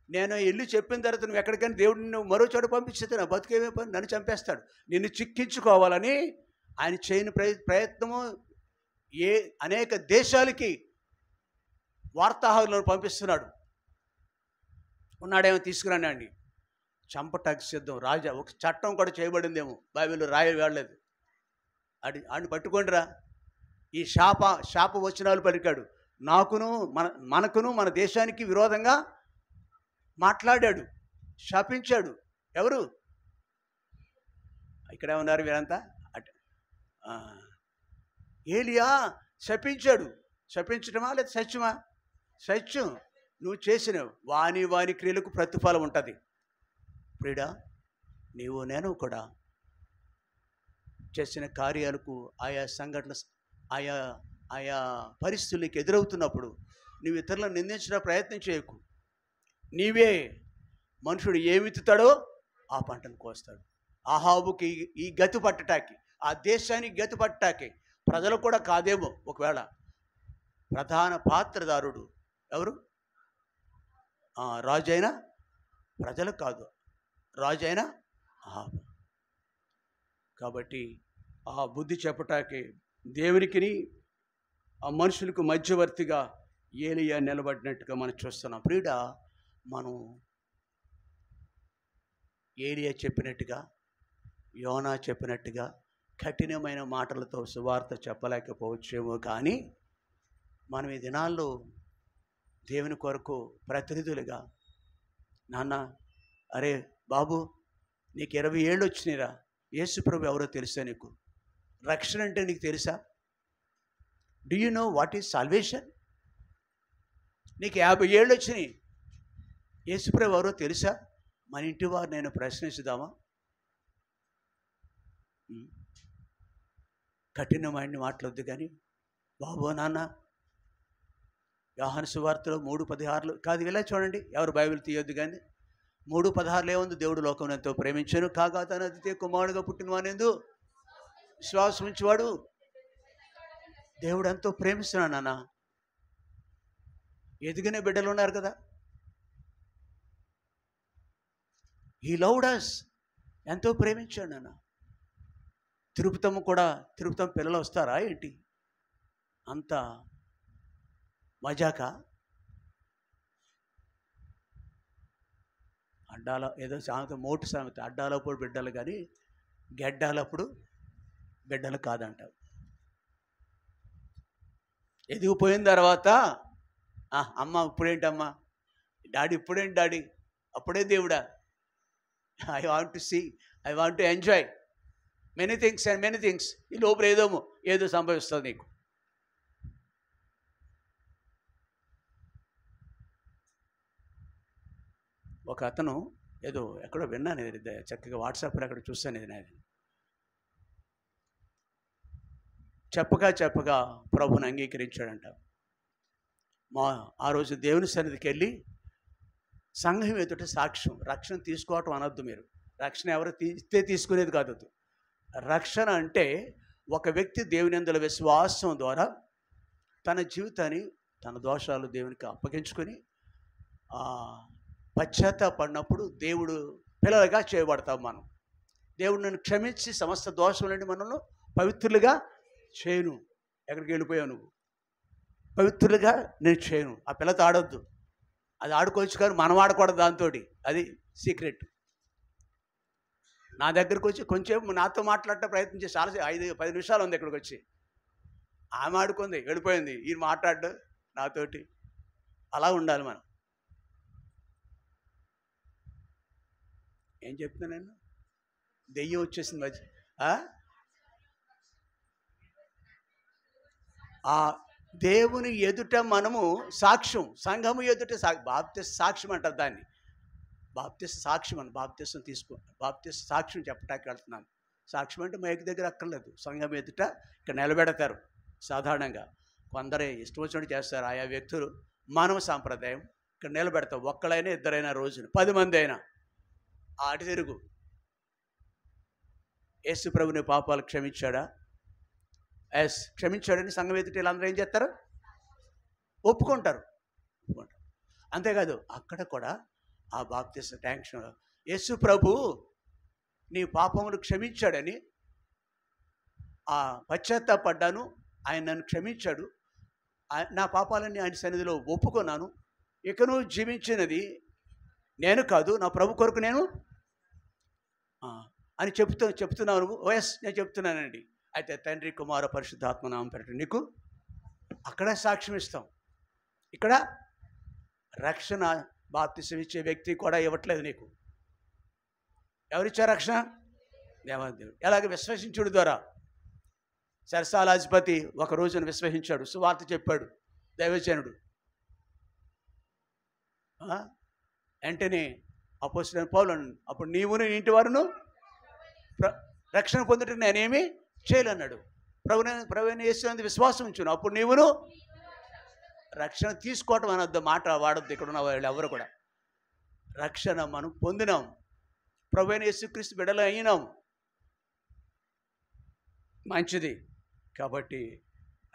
నేను వెళ్ళి చెప్పిన తర్వాత నువ్వు ఎక్కడికైనా దేవుడిని నువ్వు మరో చోట పంపించితే నా బతుకేమే పని? నన్ను చంపేస్తాడు. నిన్ను చిక్కించుకోవాలని ఆయన చేయని ప్రయత్నము అనేక దేశాలకి వార్తాహరులను పంపిస్తున్నాడు. ఉన్నాడేమో తీసుకురాండి అండి, చంపటానికి సిద్ధం. రాజా ఒక చట్టం కూడా చేయబడిందేమో, బైబిల్లో రాయలేదు. ఆడిని పట్టుకోండిరా. ఈ శాప వచనాలు పలికాడు. మనకును మన దేశానికి విరోధంగా మాట్లాడాడు, శాపించాడు. ఎవరు? ఇక్కడే ఉన్నారు వీరంతా. ఏలియా శపించాడు. శపించటమా లేదా సత్యమా? సత్యం. నువ్వు చేసిన వాని క్రియలకు ప్రతిఫలం ఉంటుంది. ప్రియుడా, నేను కూడా చేసిన కార్యాలకు, ఆయా సంఘటనలు, ఆయా పరిస్థితులకు ఎదురవుతున్నప్పుడు నువ్వు ఇతరులను నిందించిన ప్రయత్నం చేయకు. నీవే, మనుషుడు ఏమిత్తుతాడో ఆ పంటను కోస్తాడు. అహాబుకి ఈ గతి పట్టటానికి, ఆ దేశానికి గతి పట్టటానికి ప్రజలు కూడా కాదేమో ఒకవేళ. ప్రధాన పాత్రదారుడు ఎవరు? రాజైన ప్రజలు కాదు, రాజైన అహాబు. కాబట్టి ఆ బుద్ధి చెప్పటానికి దేవునికి ఆ మనుషులకు మధ్యవర్తిగా ఏలియా నిలబడినట్టుగా మనం చూస్తున్నాం. ప్రియుడా, మనం ఏలియా చెప్పినట్టుగా, యోనా చెప్పినట్టుగా కఠినమైన మాటలతో సువార్త చెప్పలేకపోవచ్చేమో, కానీ మనం ఈ దినాల్లో దేవుని కొరకు ప్రతినిధులుగా, నాన్న, అరే బాబు నీకు 20 ఏళ్ళు వచ్చినాయిరా, యేసుప్రభు ఎవరో తెలుసా? నీకు రక్షణ అంటే నీకు తెలుసా? Do you know what is salvation? నీకు 50 ఏళ్ళు వచ్చినాయి, యేసుప్రభు ఎవరో తెలుసా? మన ఇంటి వారు నేను ప్రశ్నించుదామా? కఠినమైన మాటలొద్దు కానీ, బాబు నాన్న, యోహాను సువార్తలో 3:16 కాదు, ఇలా చూడండి, ఎవరు బైబిల్ తీయొద్దు కానీ 3:16 ఏముంది? దేవుడు లోకం ఎంతో ప్రేమించాను, కాగా తన అతిథి కుమారుడుగా పుట్టినవానెందు విశ్వాసం ఉంచేవాడు. దేవుడు ఎంతో ప్రేమిస్తున్నాడు నాన్న. ఎదిగిన బిడ్డలు ఉన్నారు కదా, హీ లవ్డ్ us, ఎంతో ప్రేమించాడు నాన్న. తిరుపతమ్మ కూడా, తిరుపతమ్మ పిల్లలు వస్తారా ఏంటి? అంత మజాక. అడ్డాల ఏదో సామెత, మోటు సామెత, అడ్డాలో పోటీ బిడ్డలు కానీ గెడ్డాలప్పుడు బిడ్డలు కాదంటావు. ఎదిగిపోయిన తర్వాత అమ్మ ఇప్పుడేంటమ్మా, డాడీ ఇప్పుడేంటి డాడీ, అప్పుడే దేవుడా, I want to see, I want to enjoy many things and many things. ఈ లోపల ఏదో సంభవిస్తుంది నీకు. ఒక అతను ఏదో ఎక్కడో విన్నాను, చక్కగా వాట్సాప్లో అక్కడ చూస్తాను. ఇది నాది చెప్పగా ప్రభుని అంగీకరించాడంట. ఆ రోజు దేవుని సన్నిధికి వెళ్ళి సంఘం ఎదుట సాక్ష్యం. రక్షణ తీసుకోవటం అనొద్దు మీరు. రక్షణ ఎవరు తీసుకునేది కాదు. రక్షణ అంటే ఒక వ్యక్తి దేవుని యందు విశ్వాసం ద్వారా తన జీవితాన్ని, తన దోషాలు దేవునికి అప్పగించుకొని పశ్చాత్తాపడినప్పుడు దేవుడు పిల్లలుగా చేయబడతాం. మనం దేవుడు నన్ను క్షమించి సమస్త దోషములని మనల్ని పవిత్రులుగా చేయను. ఎక్కడికి వెళ్ళిపోయావు నువ్వు? పవిత్రులుగా నేను చేయను. ఆ పిల్లతో ఆడొద్దు, అది ఆడుకోవచ్చు కానీ మనం ఆడకూడదు దాంతో. అది సీక్రెట్. నా దగ్గరకు వచ్చి కొంచెం నాతో మాట్లాడటం ప్రయత్నం చేసి చాలా 5-10 నిమిషాలు ఉంది ఇక్కడికి వచ్చి. ఆమె ఆడుకుంది, వెళ్ళిపోయింది. ఈయన మాట్లాడ్డు నాతోటి. అలా ఉండాలి మనం. ఏం చెప్తున్నా నేను? దెయ్యం వచ్చేసింది మధ్య. ఆ దేవుని ఎదుట మనము సాక్ష్యం, సంఘము ఎదుట బాప్తిస్మ సాక్ష్యం అంటారు దాన్ని. బాప్తిస్మ సాక్ష్యం అని, బాప్తిస్మ బాప్తిస్మ సాక్ష్యం చెప్పటానికి వెళ్తున్నాను. సాక్ష్యం అంటే మైక్ దగ్గర అక్కర్లేదు. సంఘం ఎదుట ఇక్కడ నిలబెడతారు. సాధారణంగా కొందరే ఇష్టం వచ్చినట్టు చేస్తారు ఆయా వ్యక్తులు. మానవ సాంప్రదాయం ఇక్కడ నిలబెడతాం. ఒక్కడైనా ఇద్దరైనా రోజును, 10 మంది అయినా. అటు తిరుగు. యేసు ప్రభుని పాపాలు క్షమించాడా? క్షమించాడని సంఘం ఎదుట వీళ్ళందరూ ఏం చేస్తారు? ఒప్పుకుంటారు. అంతేకాదు అక్కడ కూడా ఆ బాప్తిస్మ ట్యాంక్షన్, యేసు ప్రభు నీ పాపములు క్షమించాడని పశ్చాత్తాపడ్డాను, ఆయన నన్ను క్షమించాడు, నా పాపాలన్నీ ఆయన సన్నిధిలో ఒప్పుకున్నాను, ఇకను జీవించినది నేను కాదు, నా ప్రభు కొరకు నేను అని చెప్తున్నావు నువ్వు. నేను చెప్తున్నానండి. అయితే తండ్రి, కుమార, పరిశుద్ధాత్మ నామం పెట్టండి నీకు. అక్కడ సాక్ష్యం ఇస్తాం. ఇక్కడ రక్షణ బాప్తిస్మ ఇచ్చే వ్యక్తి కూడా ఇవ్వట్లేదు నీకు. ఎవరిచ్చారు రక్షణ? దేవాదేవుడు. ఎలాగ? విశ్వసించుడు ద్వారా. సరసాలాధిపతి ఒక రోజున విశ్వసించాడు, సువార్త చెప్పాడు దైవజనుడు. వెంటనే అపోస్తలుడైన పౌలు, అప్పుడు నీవును నీ ఇంటి వారును రక్షణ పొందుటకు నేనేమి చేయలేన్నాడు. ప్రభువైన యేసునందు విశ్వాసం ఉంచును, అప్పుడు నీవును రక్షణ తీసుకోవటం అనొద్దు, మాట వాడొద్దు. ఇక్కడ ఉన్న వాళ్ళు ఎవరు కూడా. రక్షణ మనం పొందినాం, ప్రభువైన యేసుక్రీస్తు బిడ్డలు అయినాం. మంచిది. కాబట్టి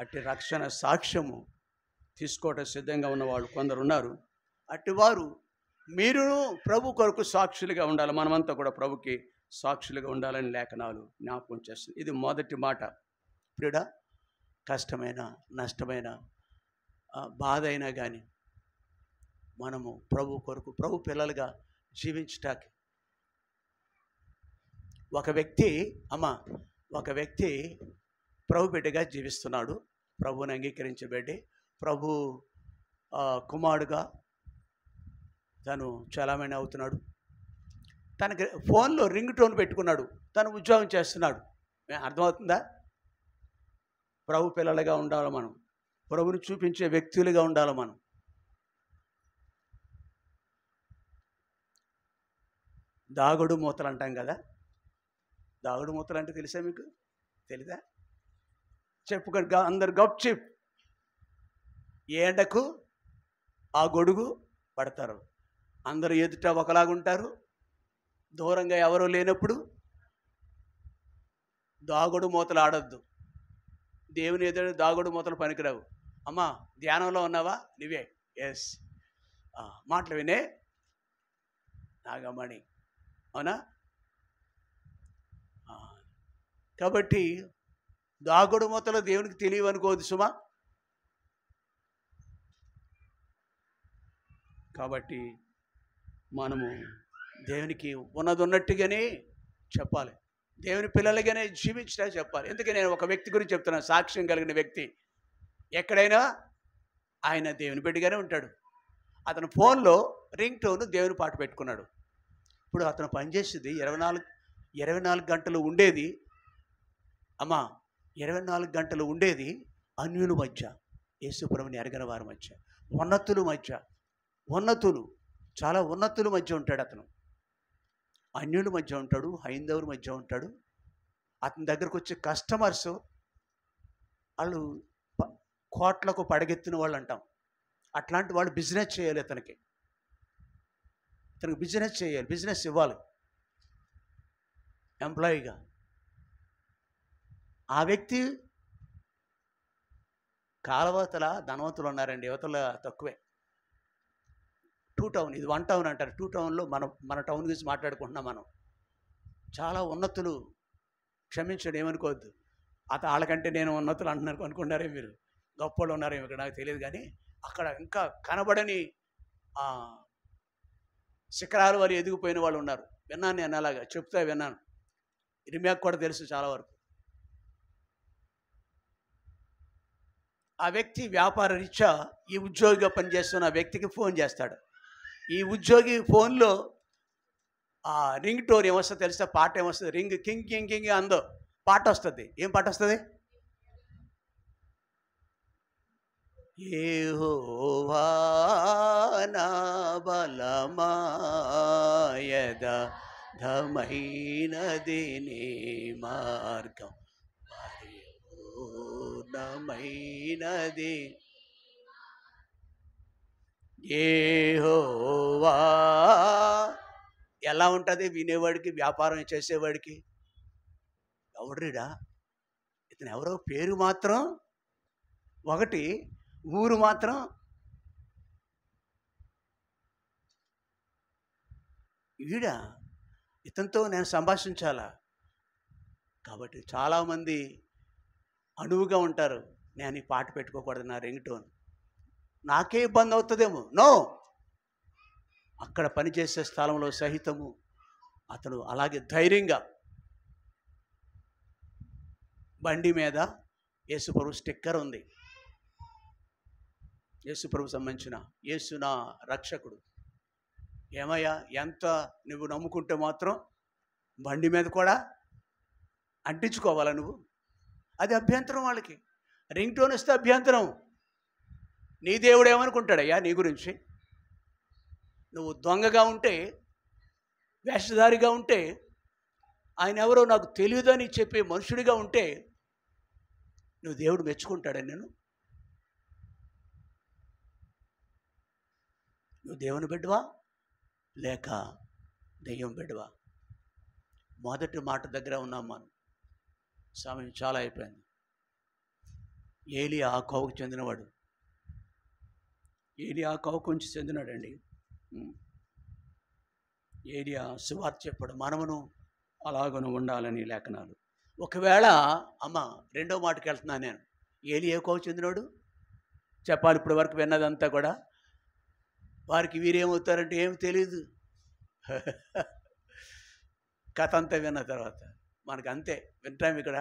అట్టి రక్షణ సాక్ష్యము తీసుకోవటం సిద్ధంగా ఉన్నవాళ్ళు కొందరు ఉన్నారు. అట్టివారు మీరును ప్రభు కొరకు సాక్షులుగా ఉండాలి. మనమంతా కూడా ప్రభుకి సాక్షులుగా ఉండాలని లేఖనాలు జ్ఞాపకం చేస్తుంది. ఇది మొదటి మాట. ప్రియుడా, కష్టమైన, నష్టమైన, బాధ అయినా కానీ మనము ప్రభు కొరకు, ప్రభు పిల్లలుగా జీవించటానికి ఒక వ్యక్తి ప్రభు బిడ్డగా జీవిస్తున్నాడు. ప్రభువుని అంగీకరించే బిడ్డే, ప్రభు కుమారుడుగా తను చాలామంది అవుతున్నాడు. తనకి ఫోన్లో రింగ్ టోన్ పెట్టుకున్నాడు, తను ఉద్యోగం చేస్తున్నాడు. అర్థమవుతుందా? ప్రభు పిల్లలుగా ఉండాలి మనం, ప్రభుని చూపించే వ్యక్తులుగా ఉండాలి మనం. దాగుడు మూతలు అంటాం కదా. దాగుడు మూతలు అంటే తెలుసా మీకు? తెలీదా? చెప్పుకొని అందరు గప్ చిప్. ఏ ఎండకు ఆ గొడుగు పడతారు. అందరూ ఎదుట ఒకలాగుంటారు, దూరంగా ఎవరూ లేనప్పుడు దాగుడు మూతలు ఆడొద్దు. దేవుని ఎదురు దాగుడు మూతలు పనికిరావు. అమ్మా ధ్యానంలో ఉన్నావా? నువ్వే. ఎస్, మాటలు వినే నాగమణి. అవునా? కాబట్టి దాగుడు మూతలు దేవునికి తెలియవనుకోదు సుమా. కాబట్టి మనము దేవునికి ఉన్నది ఉన్నట్టుగానే చెప్పాలి. దేవుని పిల్లలుగానే జీవించడానికి చెప్పాలి. ఎందుకంటే నేను ఒక వ్యక్తి గురించి చెప్తున్నాను, సాక్ష్యం కలిగిన వ్యక్తి. ఎక్కడైనా ఆయన దేవుని బిడ్డగానే ఉంటాడు. అతను ఫోన్లో రింగ్ టోన్ దేవుని పాట పెట్టుకున్నాడు. ఇప్పుడు అతను పనిచేసేది 24 గంటలు ఉండేది అమ్మా, 24 గంటలు ఉండేది అన్యుల మధ్య, యేసుప్రభుని ఎరగని వారి మధ్య, ఉన్నతుల మధ్య. ఉన్నతులు, చాలా ఉన్నతుల మధ్య ఉంటాడు అతను. అన్యుల మధ్య ఉంటాడు, హైందవుల మధ్య ఉంటాడు. అతని దగ్గరకు వచ్చే కస్టమర్స్ వాళ్ళు కోట్లకు పడగెత్తిన వాళ్ళు అంటాం. అట్లాంటి వాళ్ళు బిజినెస్ చేయాలి. ఇతనికి బిజినెస్ చేయాలి, బిజినెస్ ఇవ్వాలి ఎంప్లాయీగా. ఆ వ్యక్తి కాలవతల ధనవంతులు ఉన్నారండి, యువతల తక్కువే. 2 టౌన్, ఇది 1 టౌన్ అంటారు. 2 టౌన్లో మన టౌన్ గురించి మాట్లాడుకుంటున్నాం మనం. చాలా ఉన్నతులు, క్షమించండి ఏమనుకోవద్దు, వాళ్ళకంటే నేను ఉన్నతులు అంటున్నారు అనుకున్నారే మీరు, గొప్పలు ఉన్నారేమో ఇక్కడ నాకు తెలియదు. కానీ అక్కడ ఇంకా కనబడని శిఖరాలు వారు ఎదిగిపోయిన వాళ్ళు ఉన్నారు. విన్నాను నేను, అలాగా చెప్తా విన్నాను. ఇరిమియాకు కూడా తెలుసు చాలా వరకు. ఆ వ్యక్తి వ్యాపార రీత్యా ఈ ఉద్యోగిగా పనిచేస్తున్న వ్యక్తికి ఫోన్ చేస్తాడు. ఈ ఉద్యోగి ఫోన్లో రింగ్ టోన్ ఏమొస్తుంది తెలిస్తే, పాట ఏమొస్తుంది, రింగ్ కింగ్ కింగ్ కింగ్ అందో పాట వస్తుంది. ఏం పాట వస్తుంది? యెహోవా నా బలమా యథార్థమైనది నీ మార్గం పరిపూర్ణమైనది. యెహోవా ఎలా ఉంటుంది వినేవాడికి, వ్యాపారం చేసేవాడికి? ఎవడ్రీడా ఇతను, ఎవరో పేరు మాత్రం ఒకటి, ఊరు మాత్రం ఈడ, ఇతనితో నేను సంభాషించాలా? కాబట్టి చాలామంది అణువుగా ఉంటారు. నేను ఈ పాట పెట్టుకోకూడదు నా రింగ్ టోన్, నాకే ఇబ్బంది అవుతుందేమో. నో, అక్కడ పనిచేసే స్థలంలో సహితము అతను అలాగే ధైర్యంగా బండి మీద యేసుప్రభు స్టిక్కర్ ఉంది, యేసుప్రభు సంబంధించిన, యేసు నా రక్షకుడు. ఏమయ్యా, ఎంత నువ్వు నమ్ముకుంటే మాత్రం బండి మీద కూడా అంటించుకోవాలా నువ్వు? అది అభ్యంతరం వాళ్ళకి. రింగ్ టోన్ ఇస్తే అభ్యంతరం. నీ దేవుడు ఏమనుకుంటాడయ్యా నీ గురించి? నువ్వు దొంగగా ఉంటే, వేషధారిగా ఉంటే, ఆయన ఎవరో నాకు తెలియదని చెప్పే మనుషుడిగా ఉంటే నువ్వు దేవుడు మెచ్చుకుంటాడని నేను? నువ్వు దేవుని బిడ్డవా లేక దెయ్యం బిడ్డవా? మొదటి మాట దగ్గర ఉన్నాం మనం. సమయం చాలా అయిపోయింది. ఏలియా ఆ కోవకు చెందినవాడు. ఏలియా ఆ కోవకు నుంచి చెందినాడండి. ఏలియా సువార్త చెప్పాడు. మనమును అలాగను ఉండాలని లేఖనాలు. ఒకవేళ అమ్మ రెండో మాటకి వెళ్తున్నాను నేను. ఏలియా కోవకు చెందినవాడు చెప్పాలి. ఇప్పటి వరకు విన్నదంతా కూడా వారికి వీరేమవుతారంటే ఏమి తెలియదు. కథ అంతా విన్న తర్వాత మనకు అంతే వింటాం. ఇక్కడ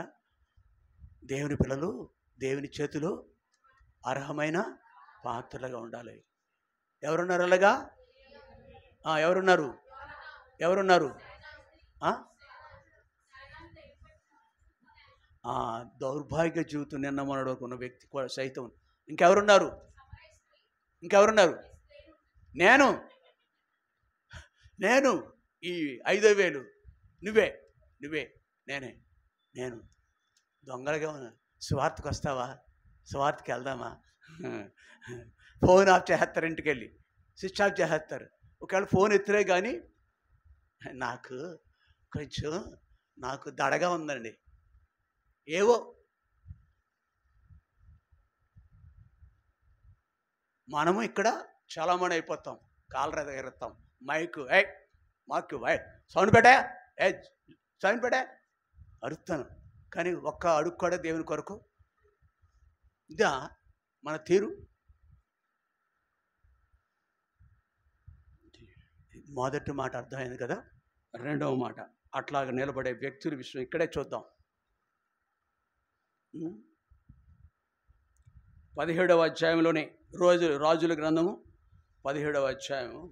దేవుని పిల్లలు దేవుని చేతిలో అర్హమైన పాత్రలుగా ఉండాలి. ఎవరున్నారు అలాగా? ఎవరున్నారు? ఎవరున్నారు? దౌర్భాగ్య జీవితం నిన్న మనకు ఉన్న వ్యక్తి కూడా సైతం. ఇంకెవరున్నారు? ఇంకెవరున్నారు? నేను ఈ 5,000 నువ్వే నేను దొంగలుగా ఉన్నా. స్వార్థకు వస్తావా? స్వార్థకి వెళ్దామా? ఫోన్ ఆఫ్ చేస్తారు, ఇంటికి వెళ్ళి స్విచ్ ఆఫ్ చేస్తారు. ఒకవేళ ఫోన్ ఎత్తురే కానీ నాకు దడగా ఉందండి. ఏవో మనము ఇక్కడ చాలామంది అయిపోతాం. కాలర ఎగరేస్తాం, మైకు మాకు సౌండ్ పెట్టా అరుస్తాను. కానీ ఒక్క అడుగు కూడా దేవుని కొరకు. ఇదా మన తీరు? మొదటి మాట అర్థమైంది కదా. రెండవ మాట, అట్లాగ నిలబడే వ్యక్తుల విషయం ఇక్కడే చూద్దాం. 17వ అధ్యాయంలోనే రాజుల గ్రంథము 17వ అధ్యాయంలో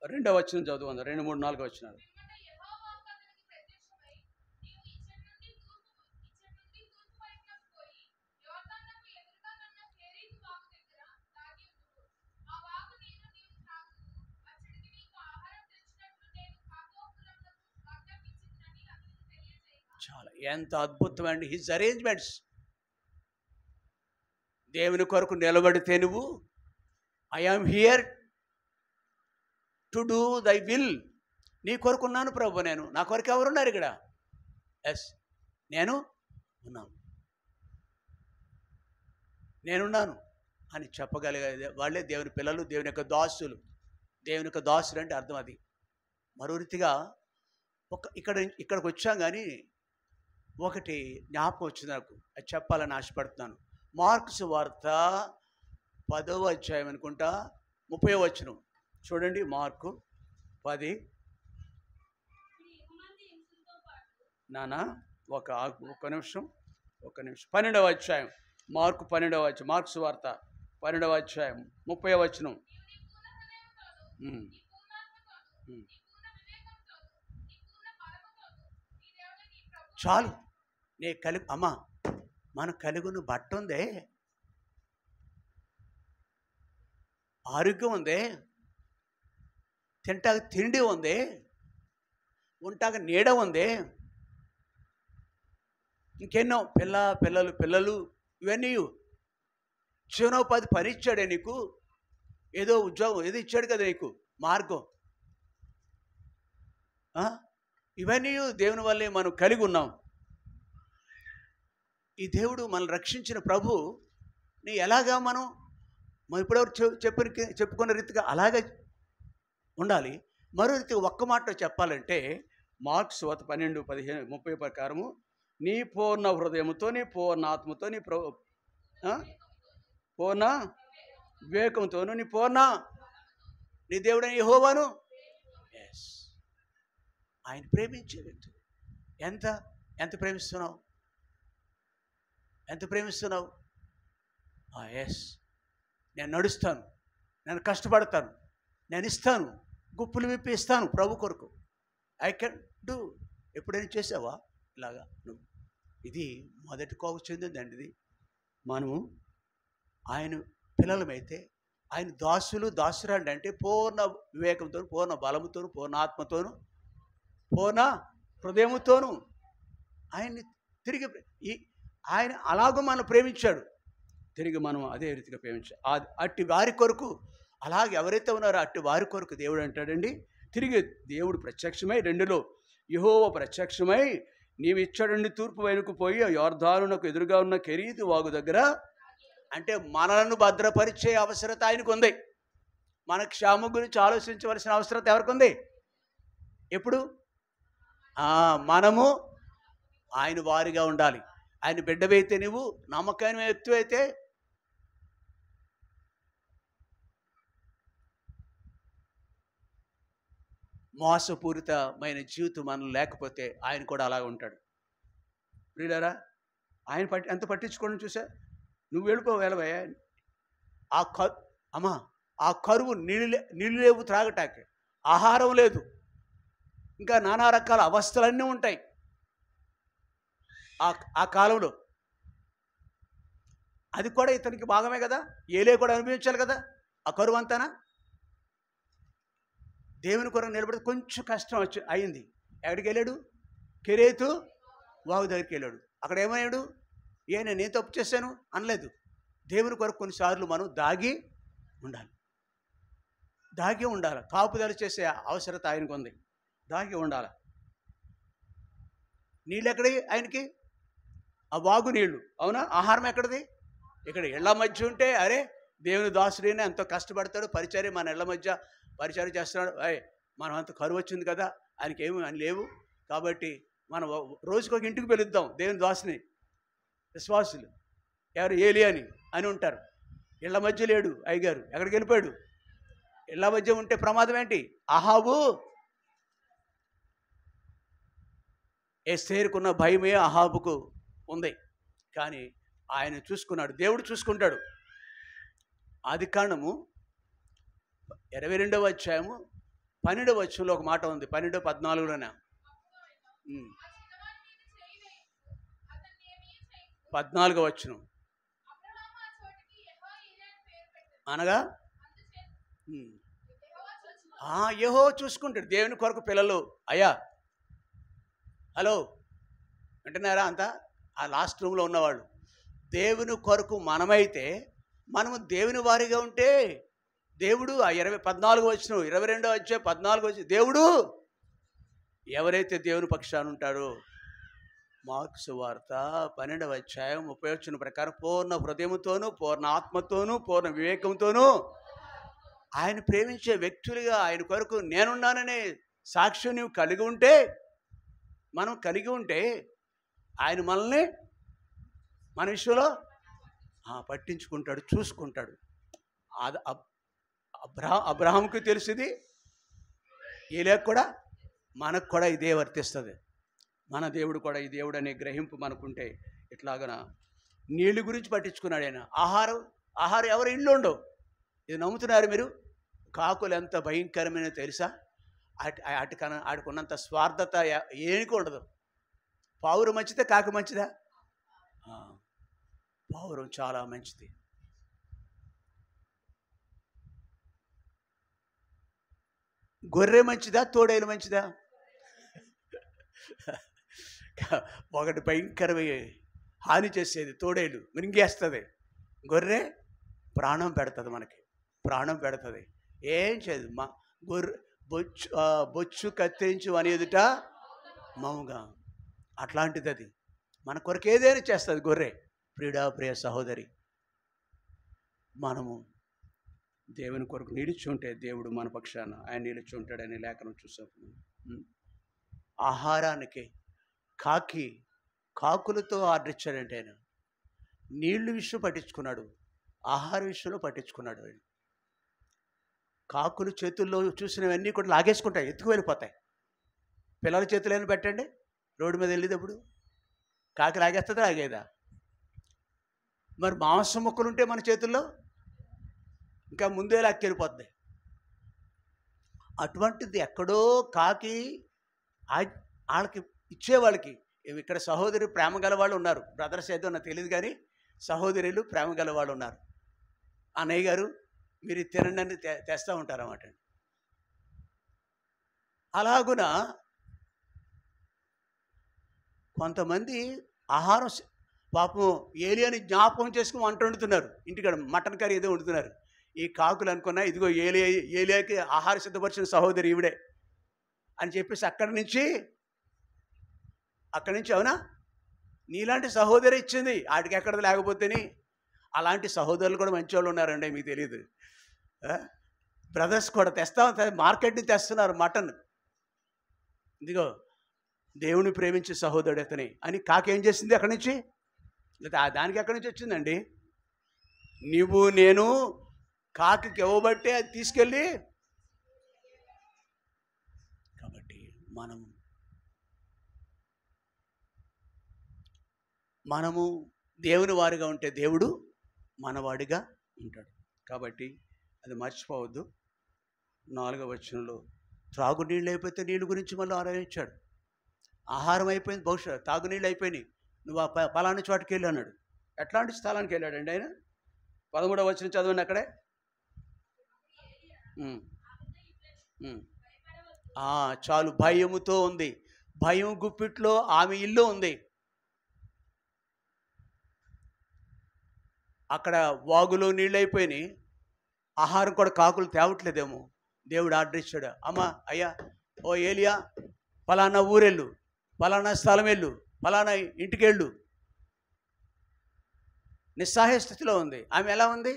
2వ వచనం చదువుకుందాం. 2, 3, 4 వచనాలు. చాలా ఎంత అద్భుతమండి హిజ్ అరేంజ్మెంట్స్. దేవుని కొరకు నిలబడితే నువ్వు I am here to do thy will, నీ కొరకు ఉన్నాను ప్రభు, నేను నా కొరకు ఎవరున్నారు ఇక్కడ? ఎస్, నేను ఉన్నాను, నేనున్నాను అని చెప్పగలిగే వాళ్ళే దేవుని పిల్లలు, దేవుని యొక్క దాసులు. దేవుని యొక్క దాసులు అంటే అర్థం అది. మరో రీతిగా ఇక్కడికి వచ్చాం, కానీ ఒకటి జ్ఞాపకం వచ్చింది నాకు, అది చెప్పాలని ఆశపడుతున్నాను. మార్కు సువార్త 10వ అధ్యాయం అనుకుంటా 30వ వచనం చూడండి. మార్కు 10. నానా ఒక నిమిషం 12వ అధ్యాయం, మార్కు 12వ అధ్యాయం, మార్కు సువార్త 12వ అధ్యాయం 30వ వచనం. చాలు, అమ్మా మన కలుగును బట్ట ఉందే, ఆరోగ్యం ఉందే, తింటాక తిండి ఉంది, ఉంటాక నీడ ఉంది, ఇంకెన్నో పిల్లలు ఇవన్నీ జీవనోపాధి పని ఇచ్చాడే నీకు, ఏదో ఉద్యోగం ఏదో ఇచ్చాడు కదా నీకు, మార్గం. ఇవన్నీ దేవుని వల్లే మనం కలిగి ఉన్నాం. ఈ దేవుడు మనల్ని రక్షించిన ప్రభు నీ ఎలాగా మనం ఇప్పటివరకు చెప్పుకున్న రీతిగా అలాగే ఉండాలి. మరో రీతిగా ఒక్క మాట చెప్పాలంటే మార్కు సువార్త 12:15-30 ప్రకారము నీ పూర్ణ హృదయముతో, నీ పూర్ణ ఆత్మతో, నీ పూర్ణ వివేకంతోను, నీ దేవుడైన యెహోవాను ఎస్ ఆయన ప్రేమించే వ్యక్తి. ఎంత ప్రేమిస్తున్నావు? ఎస్, నేను నడుస్తాను, నేను కష్టపడతాను, నేను ఇస్తాను, గుప్పులు విప్పి ఇస్తాను ప్రభు కొరకు. I can do. ఎప్పుడైనా చేసావా ఇలాగా నువ్వు? ఇది మొదటి కోపం చెందిందండి. ఇది మనము ఆయన పిల్లలమైతే, ఆయన దాసురాండి అంటే పూర్ణ వివేకంతో, పూర్ణ బలముతోను, పూర్ణ ఆత్మతోను, పూర్ణ హృదయముతోను ఆయన్ని తిరిగి ఆయన అలాగూ మనం ప్రేమించాడు, తిరిగి మనం అదే రీతిగా ప్రేమించాడు. అట్టి వారి కొరకు, అలాగే ఎవరైతే ఉన్నారో అట్టి వారి కొరకు దేవుడు అంటాడండి, తిరిగి దేవుడు ప్రత్యక్షమై 2లో యెహోవా ప్రత్యక్షమై నీవు ఇచ్చడండి తూర్పు వైపుకు పోయి యోర్దానునకు ఎదురుగా ఉన్న కెరీతు వాగు దగ్గర, అంటే మనలను భద్రపరిచే అవసరత ఆయనకు ఉంది. మన క్షేమం గురించి ఆలోచించవలసిన అవసరత ఎవరికి ఉంది? ఎప్పుడు? మనము ఆయన వారిగా ఉండాలి. ఆయన బిడ్డవైతే, నువ్వు నమ్మకమైన వ్యక్తి అయితే మోసపూరితమైన జీవితం మనం లేకపోతే ఆయన కూడా అలాగే ఉంటాడు. ప్రియులారా, ఆయన ఎంత పట్టించుకోవడం చూసా. నువ్వు వెళ్ళిపోవేళవయ్యా, ఆ కరువు, నీళ్ళు లేవు త్రాగటానికి, ఆహారం లేదు, ఇంకా నానా రకాల అవస్థలన్నీ ఉంటాయి ఆ కాలంలో. అది కూడా ఇతనికి భాగమే కదా, ఏలే కూడా అనుభవించాలి కదా ఆ కరువు అంతానా. దేవుని కొరకు నిలబడితే కొంచెం కష్టం అయింది. ఎక్కడికి వెళ్ళాడు? కెరీతు వాగు దగ్గరికి వెళ్ళాడు. అక్కడ ఏమయ్యాడు? నేను తప్పు చేశాను అనలేదు. దేవుని కొరకు కొన్నిసార్లు మనం దాగి ఉండాలి. కాపుదల చేసే అవసరత ఆయనకు ఉంది. దాగి ఉండాలి. నీళ్ళు ఎక్కడి ఆయనకి? ఆ వాగు నీళ్ళు. అవునా? ఆహారం ఎక్కడిది? ఇక్కడ ఇళ్ల మధ్య ఉంటే, అరే దేవుని దాసుడైనా ఎంతో కష్టపడతాడు, పరిచర్య మన ఇళ్ల మధ్య పరిచర్య చేస్తున్నాడు, మనం అంత కరువు వచ్చింది కదా, ఆయనకి ఏమి అని లేవు, కాబట్టి మనం రోజుకొక ఇంటికి పిలుద్దాం దేవుని దాసుని. విశ్వాసులు ఎవరు? ఏలియాని అని ఉంటారు. ఇళ్ల మధ్య లేడు అయ్యగారు, ఎక్కడికి వెళ్ళిపోయాడు? ఇళ్ళ మధ్య ఉంటే ప్రమాదం ఏంటి? అహాబు ఎస్తేరుకున్న భయమే అహాబుకు ఉంది. కానీ ఆయన చూసుకున్నాడు, దేవుడు చూసుకుంటాడు. ఆదికాండము 22వ అధ్యాయము 12వ వచనంలో ఒక మాట ఉంది. 12:14 14వ వచనం అనగా యెహోవా చూసుకుంటాడు. దేవుని కొరకు పిల్లలు, అయ్యా హలో వింటున్నారా అంతా? ఆ లాస్ట్ రూమ్లో ఉన్నవాళ్ళు, దేవుని కొరకు మనమైతే, మనము దేవుని వారిగా ఉంటే దేవుడు ఆ 14వ వచనం 22వ అధ్యాయం 14వ వచనం, దేవుడు ఎవరైతే దేవుని పక్షాన ఉంటారో, మార్కు సువార్త 12వ అధ్యాయం 30వ వచనం ప్రకారం పూర్ణ హృదయంతోనూ, పూర్ణ ఆత్మతోనూ, పూర్ణ వివేకంతోనూ ఆయన ప్రేమించే వ్యక్తులుగా ఆయన కొరకు నేనున్నాననే సాక్ష్యం నువ్వు కలిగి ఉంటే, మనం కలిగి ఉంటే, ఆయన మనల్ని మన విషయంలో పట్టించుకుంటాడు, చూసుకుంటాడు. అబ్రహాముకి తెలిసింది, ఏలియాకు కూడా, మనకు కూడా ఇదే వర్తిస్తుంది. మన దేవుడు కూడా ఈ దేవుడు అనే గ్రహింపు మనకుంటే ఇట్లాగన నీళ్ళు గురించి పట్టించుకున్నాడు ఆయన. ఆహారం ఎవరు ఇళ్ళు ఉండవు. ఇది నమ్ముతున్నారు మీరు? కాకులు ఎంత భయంకరమైన తెలుసా? ఆడికున్నంత స్వార్థత ఏనికి ఉండదు. పావురం మంచిదా, కాకి మంచిదా? పావురం చాలా మంచిది. గొర్రె మంచిదా, తోడేలు మంచిదా? ఒకటి భయంకరమైన హాని చేసేది తోడేలు, మింగేస్తుంది. గొర్రె ప్రాణం పెడుతుంది, మనకి ప్రాణం పెడుతుంది. ఏం చేయదు. గొర్రె బొచ్చు కత్తిరించు అనేదిట మౌగా, అట్లాంటిది అది. మన కొరకు ఏదైనా చేస్తుంది గొర్రె. ప్రియ సహోదరి, మనము దేవుని కొరకు నిలిచుంటే దేవుడు మన పక్షాన ఆయన నిలిచి ఉంటాడని లేఖనం చూసాం. ఆహారానికి కాకులతో ఆర్డర్ ఇచ్చాడంటే ఆయన నీళ్ళు విషయం పట్టించుకున్నాడు, ఆహార విషయంలో పట్టించుకున్నాడు. ఆయన కాకులు చేతుల్లో చూసినవన్నీ కూడా లాగేసుకుంటాయి, ఎత్తుకు వెళ్ళిపోతాయి. పిల్లల చేతులు ఏమైనా పెట్టండి, రోడ్డు మీద వెళ్ళేటప్పుడు కాకి లాగేస్తుందా, లాగేదా? మరి మాంసం ముక్కలు ఉంటే మన చేతుల్లో ఇంకా ముందే లాక్కెళ్ళిపోద్ది. అటువంటిది ఎక్కడో కాకి వాళ్ళకి ఇచ్చేవాళ్ళకి, ఇక్కడ సహోదరి ప్రేమ గల వాళ్ళు ఉన్నారు. బ్రదర్స్ ఏదో నాకు తెలియదు, కానీ సహోదరులు ప్రేమ గల వాళ్ళు ఉన్నారు. అన్నయ్య గారు మీరు తినండి అని తెస్తూ ఉంటారన్నమాట. అలాగున కొంతమంది ఆహారం పాపం ఏలియాని జ్ఞాపకం చేసుకుని వంట వండుతున్నారు. ఇంటికాడ మటన్ కర్రీ ఏదో వండుతున్నారు. ఈ కాకులు అనుకున్నా, ఇదిగో ఏలియాకి ఆహార సిద్ధపరిచిన సహోదరి ఈవిడే అని చెప్పేసి అక్కడి నుంచి అవునా, నీలాంటి సహోదరి ఇచ్చింది, వాటికి ఎక్కడది లేకపోతేని. అలాంటి సహోదరులు కూడా మంచి వాళ్ళు ఉన్నారండి, మీకు తెలియదు. బ్రదర్స్ కూడా మార్కెట్ నుంచి తెస్తున్నారు మటన్. ఇదిగో దేవుని ప్రేమించే సహోదరుడు అతని అని కాకేం చేసింది అక్కడి నుంచి? దానికి ఎక్కడి నుంచి వచ్చిందండి? నువ్వు నేను కాకి ఇవ్వబట్టే అది తీసుకెళ్ళి. కాబట్టి మనము దేవుని వారిగా ఉంటే దేవుడు మనవాడిగా ఉంటాడు. కాబట్టి అది మర్చిపోవద్దు. 4వ వచనంలో త్రాగునీళ్ళు అయిపోతే నీళ్ళు గురించి మళ్ళీ ఆలోచించాడు. ఆహారం అయిపోయింది, బహుశా తాగునీళ్ళు అయిపోయినాయి, నువ్వు పలానా చోటుకి వెళ్ళి అన్నాడు. ఎట్లాంటి స్థలానికి వెళ్ళాడండి ఆయన? 13వ వచనం చదవండి అక్కడే. చాలు, భయముతో ఉంది. భయం గుప్పిట్లో ఆమె ఇల్లు ఉంది. అక్కడ వాగులో నీళ్ళు అయిపోయినాయి, ఆహారం కూడా కాకులు తేవట్లేదేమో. దేవుడు ఆర్డర్ ఇచ్చాడు, అమ్మ అయ్యా ఓ ఏలియా ఫలానా ఊరెళ్ళు, ఫలానా స్థలం వెళ్ళు, ఫలానా ఇంటికి వెళ్ళు. నిస్సహాయ స్థితిలో ఉంది ఆమె. ఎలా ఉంది?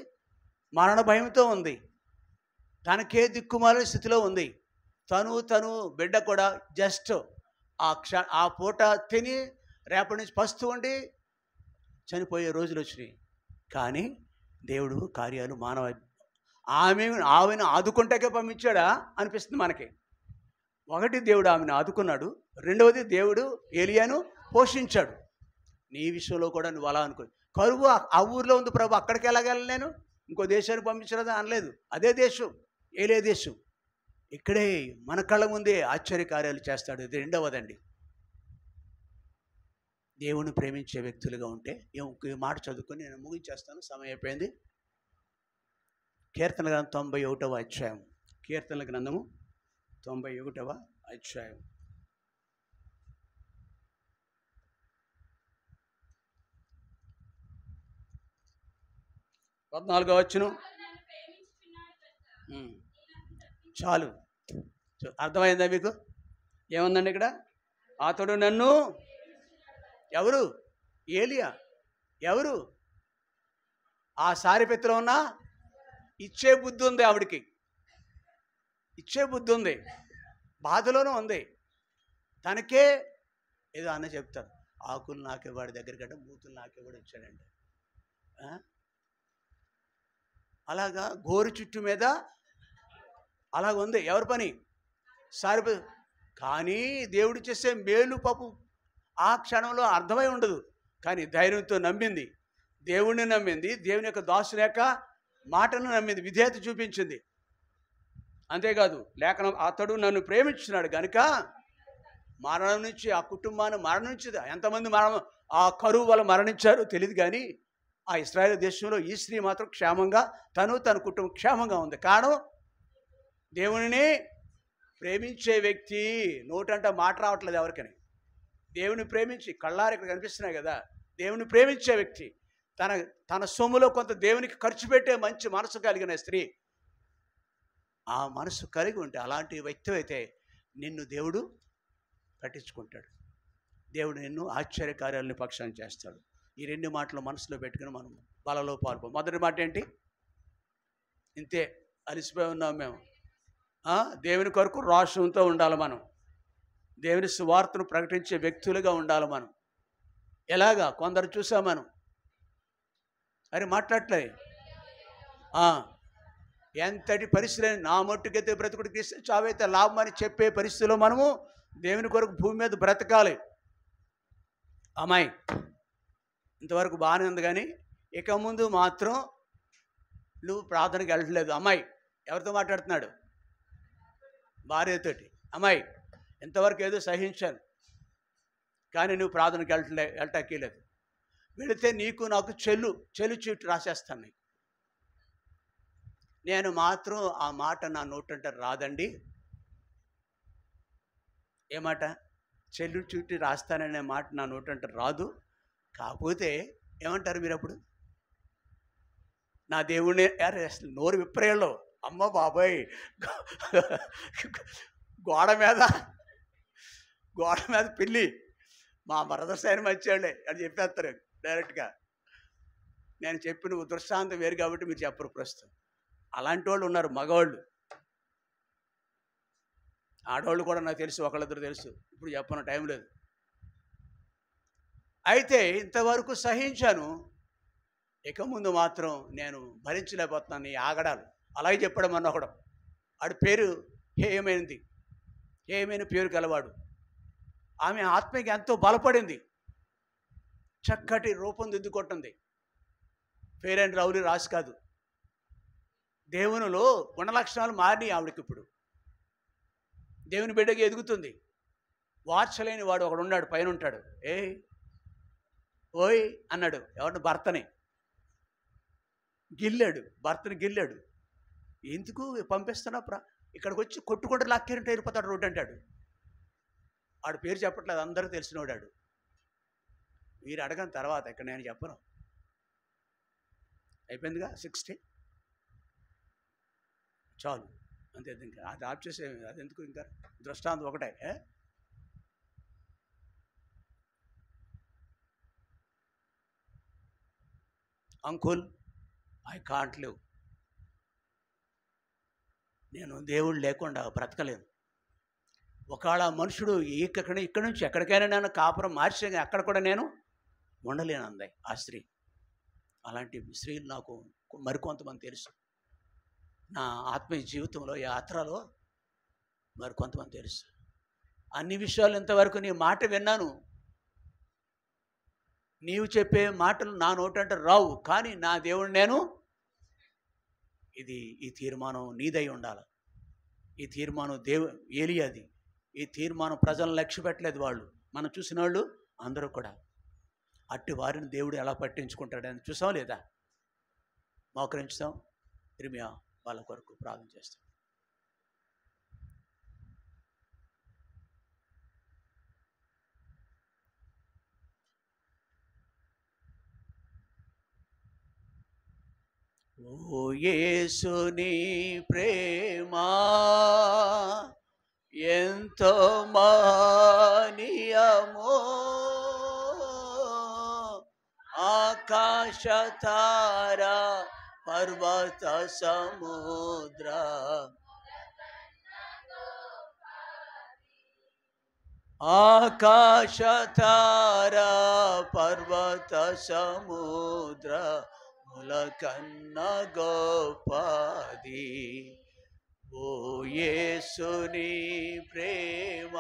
మరణ భయంతో ఉంది, తనకే దిక్కుమాలిన స్థితిలో ఉంది. తను బిడ్డ కూడా జస్ట్ ఆ పూట తిని రేపటి నుంచి పస్తు ఉండి చనిపోయే రోజులు వచ్చినాయి. కానీ దేవుడు కార్యాలు ఆమెను ఆదుకుంటాకే పంపించాడా అనిపిస్తుంది మనకి. ఒకటి, దేవుడు ఆమెను ఆదుకున్నాడు. రెండవది, దేవుడు ఏలియాను పోషించాడు. నీ విషయంలో కూడా నువ్వు అలా అనుకో. కరువు ఆ ఊర్లో ఉంది ప్రభు, అక్కడికి ఎలాగలను నేను, ఇంకో దేశానికి పంపించలేదా అనలేదు. అదే దేశం, ఏలే దేశం. ఇక్కడే మన కళ్ళ ముందే ఆశ్చర్యకార్యాలు చేస్తాడు. ఇది రెండవదండి. దేవుని ప్రేమించే వ్యక్తులుగా ఉంటే ఈ మాట చదువుకొని నేను ముగించేస్తాను, సమయం అయిపోయింది. కీర్తన గ్రంథం 91వ అధ్యాయం. కీర్తనల గ్రంథము 91వ అధ్యాయం. 14వ వచనం. చాలు, అర్థమైందా మీకు? ఏముందండి ఇక్కడ? అతడు నన్ను, ఎవరు? ఏలియా. ఎవరు? ఆ సారిపెత్తులో ఉన్న ఇచ్చే బుద్ధి ఉంది ఆవిడికి, ఇచ్చే బుద్ధి ఉంది, బాధలోనూ ఉంది. తనకే ఏదో అన్న చెప్తారు, ఆకులు నాకేవాడి దగ్గరికంటే మూతులు నాకేవాడు ఇచ్చాడండి. అలాగా గోరు చుట్టు మీద అలాగ ఉంది. ఎవరి పని? సారిపే. కానీ దేవుడు చేసే మేలు పాపం ఆ క్షణంలో అర్థమై ఉండదు. కానీ ధైర్యంతో నమ్మింది, దేవుణ్ణి నమ్మింది, దేవుని యొక్క దాసుని యొక్క మాటను నమ్మింది, విధేయత చూపించింది. అంతేకాదు లేఖనం, అతడు నన్ను ప్రేమించున్నాడు కనుక మరణం నుంచి, ఆ కుటుంబాన్ని మరణం నుంచి, ఎంతమంది ఆ కరువు వల్ల మరణించారో తెలియదు, కానీ ఆ ఇశ్రాయేలు దేశంలో ఈ స్త్రీ మాత్రం క్షేమంగా, తన కుటుంబం క్షేమంగా ఉంది. కారణం దేవునిని ప్రేమించే వ్యక్తి. నోటంట మాట రావట్లేదు ఎవరికని. దేవుని ప్రేమించి, కళ్ళారు ఇక్కడ కనిపిస్తున్నాయి కదా, దేవుని ప్రేమించే వ్యక్తి, తన సొమ్ములో కొంత దేవునికి ఖర్చు పెట్టే మంచి మనసు కలిగిన స్త్రీ. ఆ మనసు కలిగి ఉంటే, అలాంటి వ్యక్తి అయితే నిన్ను దేవుడు పట్టించుకుంటాడు. దేవుడు నిన్ను ఆశ్చర్యకార్యాలను పక్షం చేస్తాడు. ఈ రెండు మాటలు మనసులో పెట్టుకుని మనం బలలో పాల్పో. మొదటి మాట ఏంటి? ఇంతే, అలిసిపోయి ఉన్నాం మేము. దేవుని కొరకు రోషంతో ఉండాలి మనం. దేవుని సువార్తను ప్రకటించే వ్యక్తులుగా ఉండాలి మనం. ఎలాగా? కొందరు చూసాం మనం, అరే మాట్లాడలే, ఎంతటి పరిస్థితి, నా మట్టుకైతే బ్రతుకుడికి ఇస్తే చావైతే లాభం అని చెప్పే పరిస్థితిలో మనము దేవుని కొరకు భూమి మీద బ్రతకాలి. అమ్మాయి ఇంతవరకు బాగానే ఉంది, కానీ ఇక ముందు మాత్రం నువ్వు ప్రార్థనకి వెళ్ళట్లేదు. అమ్మాయి ఎవరితో మాట్లాడుతున్నాడు? భార్యతోటి. అమ్మాయి ఇంతవరకు ఏదో సహించాను, కానీ నువ్వు ప్రార్థనకి వెళ్ళటానికి లేదు. వెళితే నీకు నాకు చెల్లు చీటు రాసేస్తాను నీకు. నేను మాత్రం ఆ మాట నా నోటంటే రాదండి. ఏ మాట? చెల్లు చీటు రాస్తాననే మాట నా నోటంటే రాదు. కాకపోతే ఏమంటారు మీరు అప్పుడు? నా దేవుణ్ణి అసలు నోరు విప్రేళ్ళు, అమ్మ బాబాయ్, గోడ మీద పిల్లి, మా బ్రదర్స్ అయిన మంచివాళ్ళే అని చెప్పేస్తారు డైరెక్ట్గా. నేను చెప్పిన దృష్టాంతం వేరు కాబట్టి మీరు చెప్పరు ప్రస్తుతం. అలాంటి వాళ్ళు ఉన్నారు, మగవాళ్ళు. ఆడవాళ్ళు కూడా నాకు తెలుసు, ఒకళ్ళిద్దరు తెలుసు, ఇప్పుడు చెప్పను, టైం లేదు. అయితే ఇంతవరకు సహించాను, ఇక ముందు మాత్రం నేను భరించలేకపోతున్నాను ఈ ఆగడాలు. అలాగే చెప్పడం అన్న ఒకడు, ఆడి పేరు హేయమైన పేరు కలవాడు. ఆమె ఆత్మకి ఎంతో బలపడింది, చక్కటి రూపం దిద్దుకొట్టింది. ఫెయిర్ అండ్ లవ్లీ రాసి కాదు, దేవునిలో గుణలక్షణాలు మారినాయి ఆవిడకి. ఇప్పుడు దేవుని బిడ్డకి ఎదుగుతుంది. వార్చలేని వాడు ఒకడు ఉన్నాడు, పైన ఉంటాడు. ఓయ్ అన్నాడు ఎవరిని? భర్తని గిల్లాడు. ఎందుకు పంపిస్తున్నా ఇక్కడికి వచ్చి కొట్టుకుంటూ లాక్కేరంటే వెళ్ళిపోతాడు రోడ్డు అంటాడు. ఆడు పేరు చెప్పట్లేదు, అందరికీ తెలిసినోడాడు. మీరు అడగని తర్వాత ఇక్కడ నేను చెప్పను. అయిపోయిందిగా 60 చాలు అంతే. ఇంకా అది ఆఫ్ చేసే, అది ఎందుకు, ఇంకా దృష్టాంతం ఒకటే. Uncle, I can't live. నేను దేవుడు లేకుండా బ్రతకలేను. ఒకవేళ మనుషుడు ఇక్కడి నుంచి ఎక్కడికైనా నేను కాపురం మార్చి అక్కడ కూడా నేను ఉండలేను అంది ఆ స్త్రీ. అలాంటి స్త్రీలు నాకు మరికొంతమంది తెలుసు. నా ఆత్మీయ జీవితంలో యాత్రలో మరి కొంతమంది తెలుసు. అన్ని విషయాలు ఇంతవరకు నీ మాట విన్నాను. నీవు చెప్పే మాటలు నా నోటంటే రావు, కానీ నా దేవుడు నేను. ఈ తీర్మానం నీదై ఉండాలి. ఈ తీర్మానం ఏలియాది. ఈ తీర్మానం ప్రజలను లక్ష్య పెట్టలేదు వాళ్ళు. మనం చూసిన వాళ్ళు అందరూ కూడా. అట్టి వారిని దేవుడు ఎలా పట్టించుకుంటాడని చూసాం లేదా? మోకరించుతాం. ఇర్మియా వాళ్ళ కొరకు ప్రార్థన చేస్తాం. ఓ యేసుని ప్రేమ ఎంతో మహనీయమో, ఆకాశ తార పర్వత సముద్ర, ఆకాశ తార పర్వత సముద్ర ములకన్న గోపది. ఓ యేసుని ప్రేమ.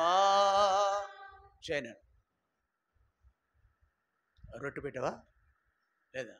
చేయను. రొట్టె పెట్టావా లేదా?